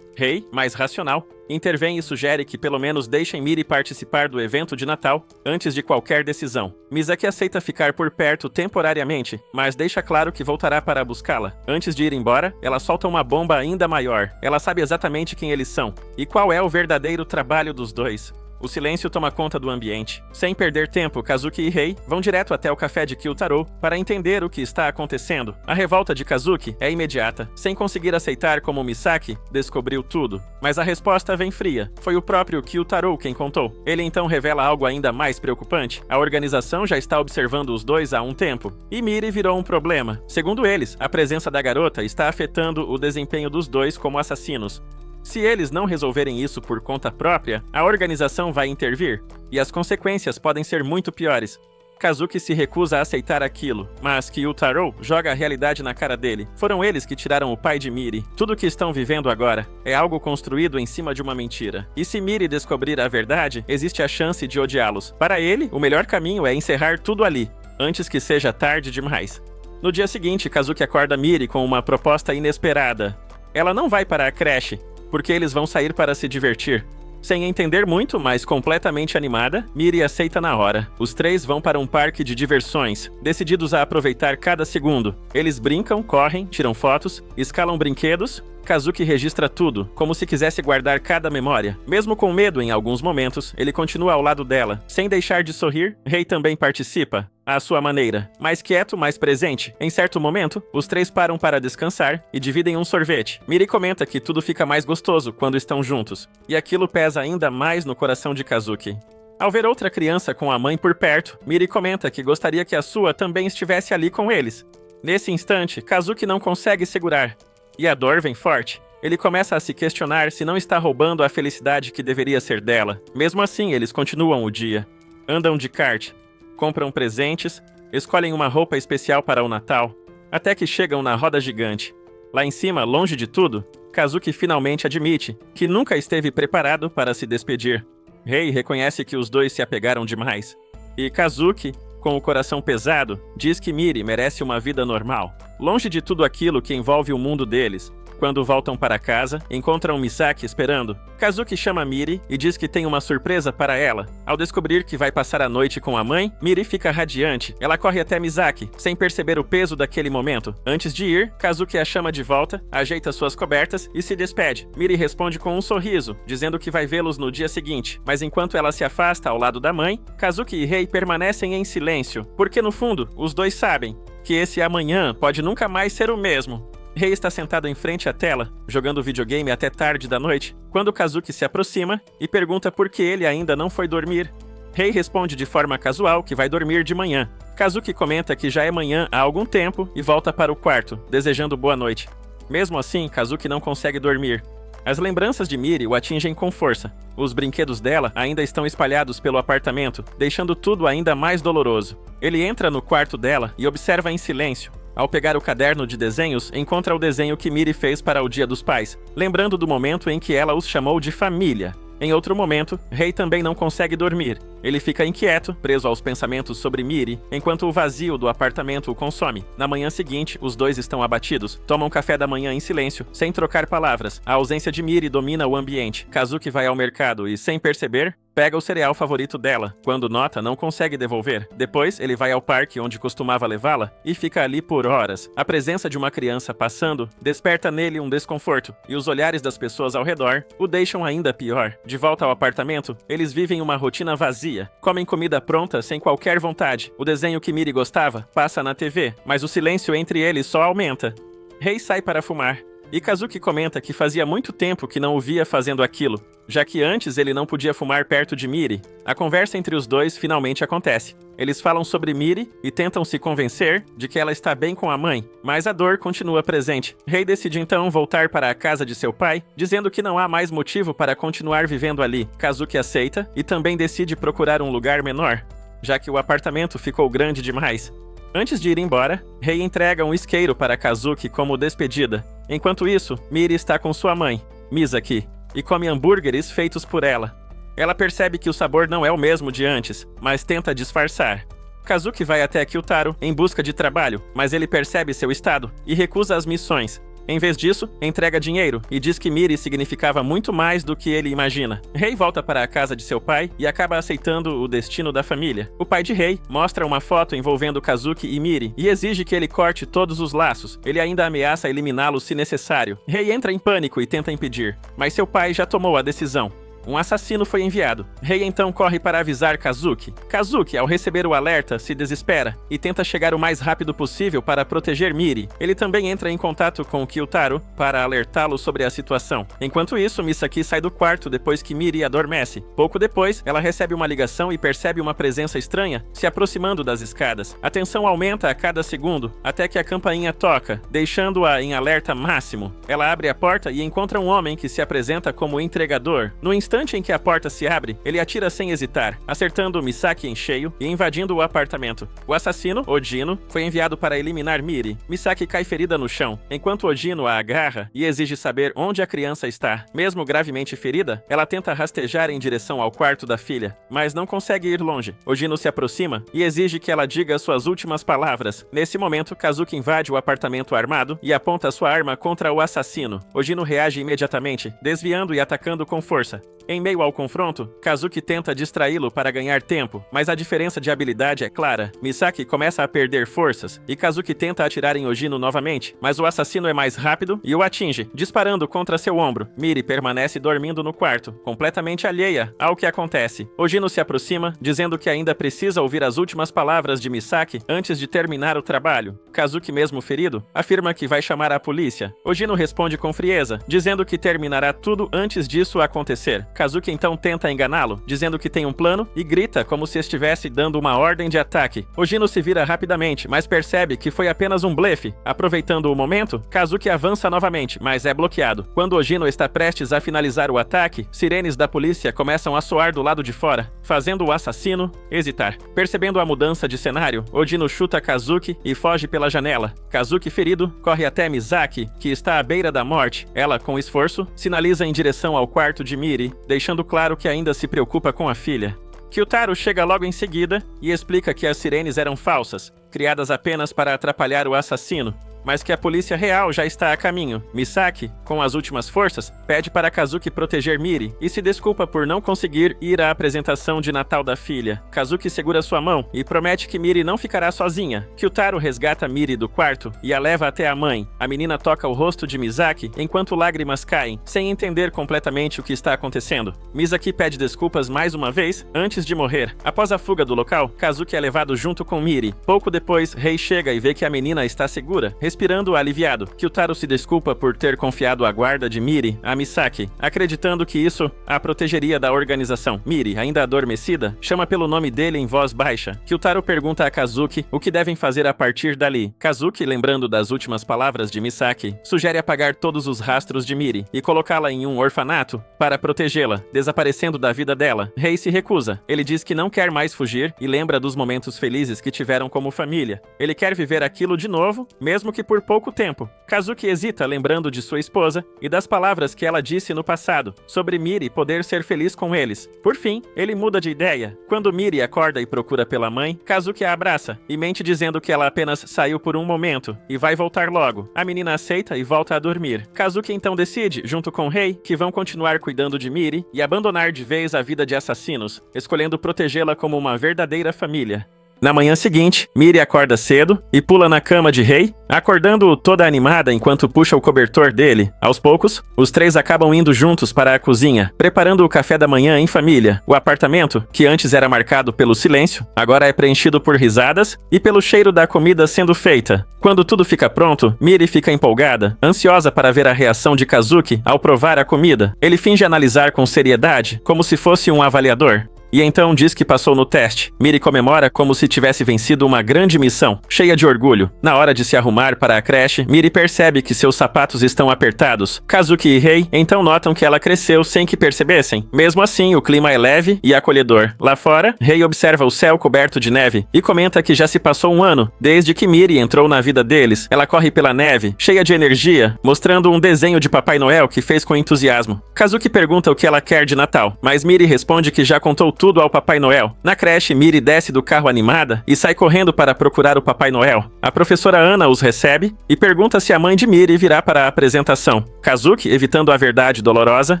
Rei, mais racional, intervém e sugere que pelo menos deixem Miri participar do evento de Natal antes de qualquer decisão. Misaki aceita ficar por perto temporariamente, mas deixa claro que voltará para buscá-la. Antes de ir embora, ela solta uma bomba ainda maior. Ela sabe exatamente quem eles são e qual é o verdadeiro trabalho dos dois. O silêncio toma conta do ambiente. Sem perder tempo, Kazuki e Rei vão direto até o café de Kyutaro para entender o que está acontecendo. A revolta de Kazuki é imediata, sem conseguir aceitar como Misaki descobriu tudo. Mas a resposta vem fria. Foi o próprio Kyutaro quem contou. Ele então revela algo ainda mais preocupante. A organização já está observando os dois há um tempo. E Miri virou um problema. Segundo eles, a presença da garota está afetando o desempenho dos dois como assassinos. Se eles não resolverem isso por conta própria, a organização vai intervir, e as consequências podem ser muito piores. Kazuki se recusa a aceitar aquilo, mas Kyutaro joga a realidade na cara dele. Foram eles que tiraram o pai de Miri. Tudo o que estão vivendo agora é algo construído em cima de uma mentira. E se Miri descobrir a verdade, existe a chance de odiá-los. Para ele, o melhor caminho é encerrar tudo ali, antes que seja tarde demais. No dia seguinte, Kazuki acorda Miri com uma proposta inesperada. Ela não vai para a creche, porque eles vão sair para se divertir. Sem entender muito, mas completamente animada, Miri aceita na hora. Os três vão para um parque de diversões, decididos a aproveitar cada segundo. Eles brincam, correm, tiram fotos, escalam brinquedos. Kazuki registra tudo, como se quisesse guardar cada memória. Mesmo com medo em alguns momentos, ele continua ao lado dela. Sem deixar de sorrir, Rei também participa, à sua maneira. Mais quieto, mais presente. Em certo momento, os três param para descansar e dividem um sorvete. Miri comenta que tudo fica mais gostoso quando estão juntos. E aquilo pesa ainda mais no coração de Kazuki. Ao ver outra criança com a mãe por perto, Miri comenta que gostaria que a sua também estivesse ali com eles. Nesse instante, Kazuki não consegue segurar. E a dor vem forte. Ele começa a se questionar se não está roubando a felicidade que deveria ser dela. Mesmo assim, eles continuam o dia. Andam de kart, compram presentes, escolhem uma roupa especial para o Natal, até que chegam na roda gigante. Lá em cima, longe de tudo, Kazuki finalmente admite que nunca esteve preparado para se despedir. Rei reconhece que os dois se apegaram demais. E Kazuki, com o coração pesado, diz que Miri merece uma vida normal, longe de tudo aquilo que envolve o mundo deles. Quando voltam para casa, encontram Misaki esperando. Kazuki chama Miri e diz que tem uma surpresa para ela. Ao descobrir que vai passar a noite com a mãe, Miri fica radiante. Ela corre até Misaki, sem perceber o peso daquele momento. Antes de ir, Kazuki a chama de volta, ajeita suas cobertas e se despede. Miri responde com um sorriso, dizendo que vai vê-los no dia seguinte. Mas enquanto ela se afasta ao lado da mãe, Kazuki e Rei permanecem em silêncio, porque no fundo, os dois sabem que esse amanhã pode nunca mais ser o mesmo. Rei está sentado em frente à tela, jogando videogame até tarde da noite, quando Kazuki se aproxima e pergunta por que ele ainda não foi dormir. Rei responde de forma casual que vai dormir de manhã. Kazuki comenta que já é manhã há algum tempo e volta para o quarto, desejando boa noite. Mesmo assim, Kazuki não consegue dormir. As lembranças de Miri o atingem com força. Os brinquedos dela ainda estão espalhados pelo apartamento, deixando tudo ainda mais doloroso. Ele entra no quarto dela e observa em silêncio. Ao pegar o caderno de desenhos, encontra o desenho que Miri fez para o Dia dos Pais, lembrando do momento em que ela os chamou de família. Em outro momento, Rei também não consegue dormir. Ele fica inquieto, preso aos pensamentos sobre Miri, enquanto o vazio do apartamento o consome. Na manhã seguinte, os dois estão abatidos. Tomam café da manhã em silêncio, sem trocar palavras. A ausência de Miri domina o ambiente. Kazuki vai ao mercado e, sem perceber, pega o cereal favorito dela. Quando nota, não consegue devolver. Depois, ele vai ao parque onde costumava levá-la e fica ali por horas. A presença de uma criança passando desperta nele um desconforto, e os olhares das pessoas ao redor o deixam ainda pior. De volta ao apartamento, eles vivem uma rotina vazia. Comem comida pronta sem qualquer vontade. O desenho que Miri gostava passa na TV, mas o silêncio entre eles só aumenta. Rei sai para fumar. E Kazuki comenta que fazia muito tempo que não o via fazendo aquilo, já que antes ele não podia fumar perto de Miri. A conversa entre os dois finalmente acontece. Eles falam sobre Miri e tentam se convencer de que ela está bem com a mãe, mas a dor continua presente. Rei decide então voltar para a casa de seu pai, dizendo que não há mais motivo para continuar vivendo ali. Kazuki aceita e também decide procurar um lugar menor, já que o apartamento ficou grande demais. Antes de ir embora, Rei entrega um isqueiro para Kazuki como despedida. Enquanto isso, Miri está com sua mãe, Misaki, e come hambúrgueres feitos por ela. Ela percebe que o sabor não é o mesmo de antes, mas tenta disfarçar. Kazuki vai até Kyutaro em busca de trabalho, mas ele percebe seu estado e recusa as missões. Em vez disso, entrega dinheiro e diz que Miri significava muito mais do que ele imagina. Rei volta para a casa de seu pai e acaba aceitando o destino da família. O pai de Rei mostra uma foto envolvendo Kazuki e Miri e exige que ele corte todos os laços. Ele ainda ameaça eliminá-los se necessário. Rei entra em pânico e tenta impedir, mas seu pai já tomou a decisão. Um assassino foi enviado. Rei então corre para avisar Kazuki. Kazuki, ao receber o alerta, se desespera e tenta chegar o mais rápido possível para proteger Miri. Ele também entra em contato com Kyutaro para alertá-lo sobre a situação. Enquanto isso, Misaki sai do quarto depois que Miri adormece. Pouco depois, ela recebe uma ligação e percebe uma presença estranha se aproximando das escadas. A tensão aumenta a cada segundo, até que a campainha toca, deixando-a em alerta máximo. Ela abre a porta e encontra um homem que se apresenta como entregador. No instante em que a porta se abre, ele atira sem hesitar, acertando Misaki em cheio e invadindo o apartamento. O assassino, Ojino, foi enviado para eliminar Miri. Misaki cai ferida no chão, enquanto Ojino a agarra e exige saber onde a criança está. Mesmo gravemente ferida, ela tenta rastejar em direção ao quarto da filha, mas não consegue ir longe. Ojino se aproxima e exige que ela diga suas últimas palavras. Nesse momento, Kazuki invade o apartamento armado e aponta sua arma contra o assassino. Ojino reage imediatamente, desviando e atacando com força. Em meio ao confronto, Kazuki tenta distraí-lo para ganhar tempo, mas a diferença de habilidade é clara. Misaki começa a perder forças e Kazuki tenta atirar em Ojino novamente, mas o assassino é mais rápido e o atinge, disparando contra seu ombro. Miri permanece dormindo no quarto, completamente alheia ao que acontece. Ojino se aproxima, dizendo que ainda precisa ouvir as últimas palavras de Misaki antes de terminar o trabalho. Kazuki, mesmo ferido, afirma que vai chamar a polícia. Ojino responde com frieza, dizendo que terminará tudo antes disso acontecer. Kazuki então tenta enganá-lo, dizendo que tem um plano e grita como se estivesse dando uma ordem de ataque. Ojino se vira rapidamente, mas percebe que foi apenas um blefe. Aproveitando o momento, Kazuki avança novamente, mas é bloqueado. Quando Ojino está prestes a finalizar o ataque, sirenes da polícia começam a soar do lado de fora, fazendo o assassino hesitar. Percebendo a mudança de cenário, Ojino chuta Kazuki e foge pela janela. Kazuki, ferido, corre até Misaki, que está à beira da morte. Ela, com esforço, sinaliza em direção ao quarto de Miri, deixando claro que ainda se preocupa com a filha. Kyutaro chega logo em seguida e explica que as sirenes eram falsas, criadas apenas para atrapalhar o assassino, mas que a polícia real já está a caminho. Misaki, com as últimas forças, pede para Kazuki proteger Miri e se desculpa por não conseguir ir à apresentação de Natal da filha. Kazuki segura sua mão e promete que Miri não ficará sozinha. Kyutaro resgata Miri do quarto e a leva até a mãe. A menina toca o rosto de Misaki enquanto lágrimas caem, sem entender completamente o que está acontecendo. Misaki pede desculpas mais uma vez antes de morrer. Após a fuga do local, Kazuki é levado junto com Miri. Pouco depois, Rei chega e vê que a menina está segura, respirando aliviado. Kyutaro se desculpa por ter confiado a guarda de Miri a Misaki, acreditando que isso a protegeria da organização. Miri, ainda adormecida, chama pelo nome dele em voz baixa. Kyutaro pergunta a Kazuki o que devem fazer a partir dali. Kazuki, lembrando das últimas palavras de Misaki, sugere apagar todos os rastros de Miri e colocá-la em um orfanato para protegê-la, desaparecendo da vida dela. Rei se recusa. Ele diz que não quer mais fugir e lembra dos momentos felizes que tiveram como família. Ele quer viver aquilo de novo, mesmo que por pouco tempo. Kazuki hesita, lembrando de sua esposa e das palavras que ela disse no passado, sobre Miri poder ser feliz com eles. Por fim, ele muda de ideia. Quando Miri acorda e procura pela mãe, Kazuki a abraça e mente dizendo que ela apenas saiu por um momento e vai voltar logo. A menina aceita e volta a dormir. Kazuki então decide, junto com Rei, que vão continuar cuidando de Miri e abandonar de vez a vida de assassinos, escolhendo protegê-la como uma verdadeira família. Na manhã seguinte, Miri acorda cedo e pula na cama de Rei, acordando-o toda animada enquanto puxa o cobertor dele. Aos poucos, os três acabam indo juntos para a cozinha, preparando o café da manhã em família. O apartamento, que antes era marcado pelo silêncio, agora é preenchido por risadas e pelo cheiro da comida sendo feita. Quando tudo fica pronto, Miri fica empolgada, ansiosa para ver a reação de Kazuki ao provar a comida. Ele finge analisar com seriedade, como se fosse um avaliador. E então diz que passou no teste. Miri comemora como se tivesse vencido uma grande missão, cheia de orgulho. Na hora de se arrumar para a creche, Miri percebe que seus sapatos estão apertados. Kazuki e Rei então notam que ela cresceu sem que percebessem. Mesmo assim, o clima é leve e acolhedor. Lá fora, Rei observa o céu coberto de neve e comenta que já se passou um ano desde que Miri entrou na vida deles. Ela corre pela neve, cheia de energia, mostrando um desenho de Papai Noel que fez com entusiasmo. Kazuki pergunta o que ela quer de Natal, mas Miri responde que já contou tudo ao Papai Noel. Na creche, Miri desce do carro animada e sai correndo para procurar o Papai Noel. A professora Ana os recebe e pergunta se a mãe de Miri virá para a apresentação. Kazuki, evitando a verdade dolorosa,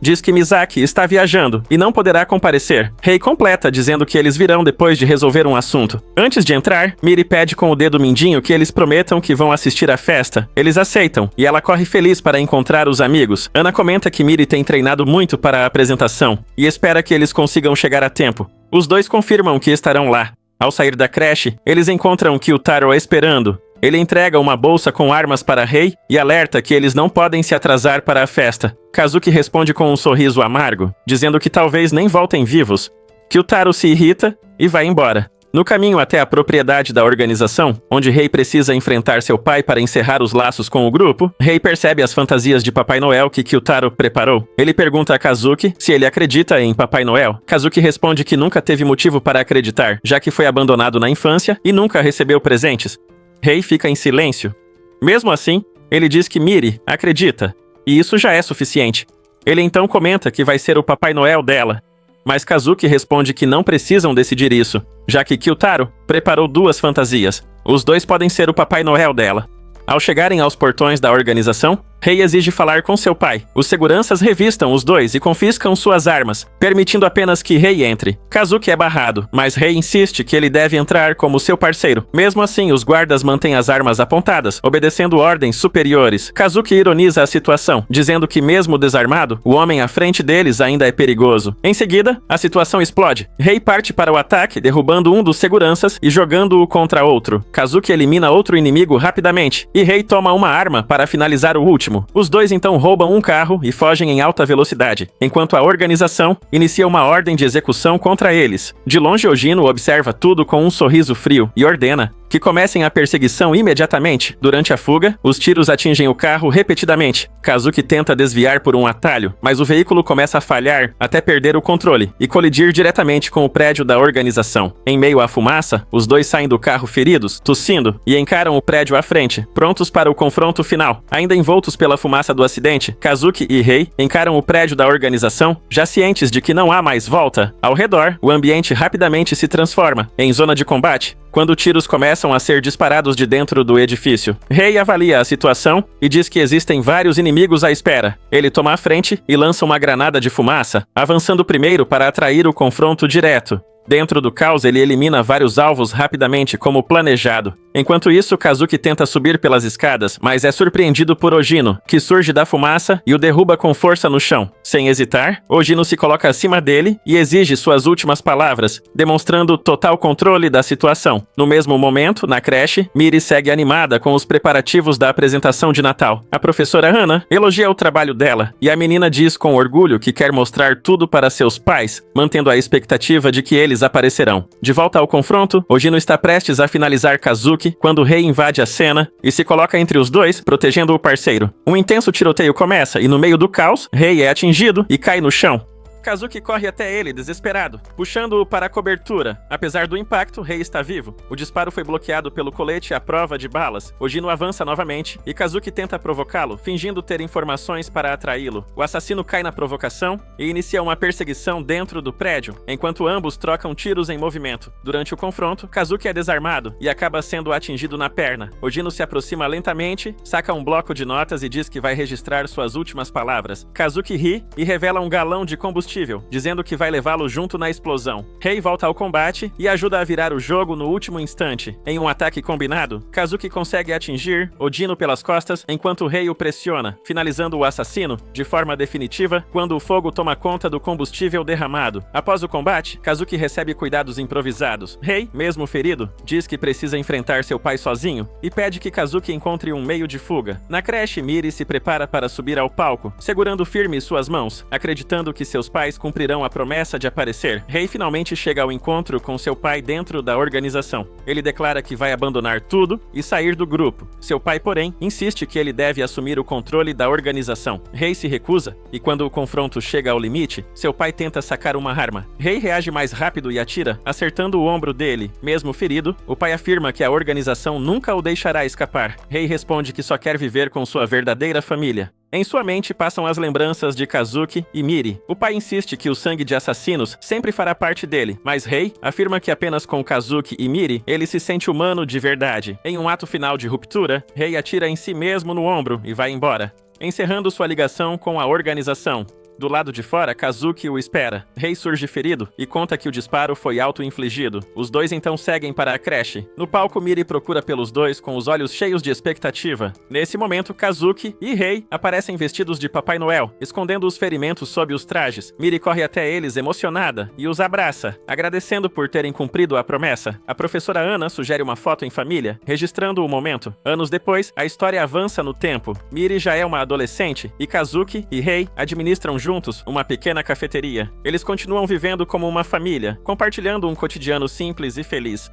diz que Misaki está viajando e não poderá comparecer. Rei completa, dizendo que eles virão depois de resolver um assunto. Antes de entrar, Miri pede com o dedo mindinho que eles prometam que vão assistir à festa. Eles aceitam, e ela corre feliz para encontrar os amigos. Ana comenta que Miri tem treinado muito para a apresentação e espera que eles consigam chegar a tempo. Os dois confirmam que estarão lá. Ao sair da creche, eles encontram Kyutaro esperando. Ele entrega uma bolsa com armas para Rei e alerta que eles não podem se atrasar para a festa. Kazuki responde com um sorriso amargo, dizendo que talvez nem voltem vivos. Kyutaro se irrita e vai embora. No caminho até a propriedade da organização, onde Rei precisa enfrentar seu pai para encerrar os laços com o grupo, Rei percebe as fantasias de Papai Noel que Kyutaro preparou. Ele pergunta a Kazuki se ele acredita em Papai Noel. Kazuki responde que nunca teve motivo para acreditar, já que foi abandonado na infância e nunca recebeu presentes. Rei fica em silêncio. Mesmo assim, ele diz que Miri acredita, e isso já é suficiente. Ele então comenta que vai ser o Papai Noel dela. Mas Kazuki responde que não precisam decidir isso, já que Kyutaro preparou duas fantasias. Os dois podem ser o Papai Noel dela. Ao chegarem aos portões da organização, Rei exige falar com seu pai. Os seguranças revistam os dois e confiscam suas armas, permitindo apenas que Rei entre. Kazuki é barrado, mas Rei insiste que ele deve entrar como seu parceiro. Mesmo assim, os guardas mantêm as armas apontadas, obedecendo ordens superiores. Kazuki ironiza a situação, dizendo que mesmo desarmado, o homem à frente deles ainda é perigoso. Em seguida, a situação explode. Rei parte para o ataque, derrubando um dos seguranças e jogando-o contra outro. Kazuki elimina outro inimigo rapidamente, e Rei toma uma arma para finalizar o último. Os dois então roubam um carro e fogem em alta velocidade, enquanto a organização inicia uma ordem de execução contra eles. De longe, Ojino observa tudo com um sorriso frio e ordena que comecem a perseguição imediatamente. Durante a fuga, os tiros atingem o carro repetidamente. Kazuki tenta desviar por um atalho, mas o veículo começa a falhar até perder o controle e colidir diretamente com o prédio da organização. Em meio à fumaça, os dois saem do carro feridos, tossindo, e encaram o prédio à frente, prontos para o confronto final. Ainda envoltos pela fumaça do acidente, Kazuki e Rei encaram o prédio da organização, já cientes de que não há mais volta. Ao redor, o ambiente rapidamente se transforma em zona de combate, quando tiros começam a ser disparados de dentro do edifício. Rei avalia a situação e diz que existem vários inimigos à espera. Ele toma a frente e lança uma granada de fumaça, avançando primeiro para atrair o confronto direto. Dentro do caos, ele elimina vários alvos rapidamente, como planejado. Enquanto isso, Kazuki tenta subir pelas escadas, mas é surpreendido por Ojino, que surge da fumaça e o derruba com força no chão. Sem hesitar, Ojino se coloca acima dele e exige suas últimas palavras, demonstrando total controle da situação. No mesmo momento, na creche, Miri segue animada com os preparativos da apresentação de Natal. A professora Hana elogia o trabalho dela, e a menina diz com orgulho que quer mostrar tudo para seus pais, mantendo a expectativa de que eles aparecerão. De volta ao confronto, Ojino está prestes a finalizar Kazuki quando o Rei invade a cena e se coloca entre os dois, protegendo o parceiro. Um intenso tiroteio começa e no meio do caos, Rei é atingido e cai no chão. Kazuki corre até ele, desesperado, puxando-o para a cobertura. Apesar do impacto, Rei está vivo. O disparo foi bloqueado pelo colete à prova de balas. Ojino avança novamente e Kazuki tenta provocá-lo, fingindo ter informações para atraí-lo. O assassino cai na provocação e inicia uma perseguição dentro do prédio, enquanto ambos trocam tiros em movimento. Durante o confronto, Kazuki é desarmado e acaba sendo atingido na perna. Ojino se aproxima lentamente, saca um bloco de notas e diz que vai registrar suas últimas palavras. Kazuki ri e revela um galão de combustível, dizendo que vai levá-lo junto na explosão. Rei volta ao combate e ajuda a virar o jogo no último instante. Em um ataque combinado, Kazuki consegue atingir Ojino pelas costas enquanto Rei o pressiona, finalizando o assassino de forma definitiva quando o fogo toma conta do combustível derramado. Após o combate, Kazuki recebe cuidados improvisados. Rei, mesmo ferido, diz que precisa enfrentar seu pai sozinho e pede que Kazuki encontre um meio de fuga. Na creche, Miri se prepara para subir ao palco, segurando firme suas mãos, acreditando que seus pais cumprirão a promessa de aparecer. Rei finalmente chega ao encontro com seu pai dentro da organização. Ele declara que vai abandonar tudo e sair do grupo. Seu pai, porém, insiste que ele deve assumir o controle da organização. Rei se recusa e quando o confronto chega ao limite, seu pai tenta sacar uma arma. Rei reage mais rápido e atira, acertando o ombro dele. Mesmo ferido, o pai afirma que a organização nunca o deixará escapar. Rei responde que só quer viver com sua verdadeira família. Em sua mente passam as lembranças de Kazuki e Miri. O pai insiste que o sangue de assassinos sempre fará parte dele, mas Rei afirma que apenas com Kazuki e Miri ele se sente humano de verdade. Em um ato final de ruptura, Rei atira em si mesmo no ombro e vai embora, encerrando sua ligação com a organização. Do lado de fora, Kazuki o espera. Rei surge ferido e conta que o disparo foi auto-infligido. Os dois então seguem para a creche. No palco, Miri procura pelos dois com os olhos cheios de expectativa. Nesse momento, Kazuki e Rei aparecem vestidos de Papai Noel, escondendo os ferimentos sob os trajes. Miri corre até eles emocionada e os abraça, agradecendo por terem cumprido a promessa. A professora Ana sugere uma foto em família, registrando o momento. Anos depois, a história avança no tempo. Miri já é uma adolescente e Kazuki e Rei administram juntos uma pequena cafeteria. Eles continuam vivendo como uma família, compartilhando um cotidiano simples e feliz.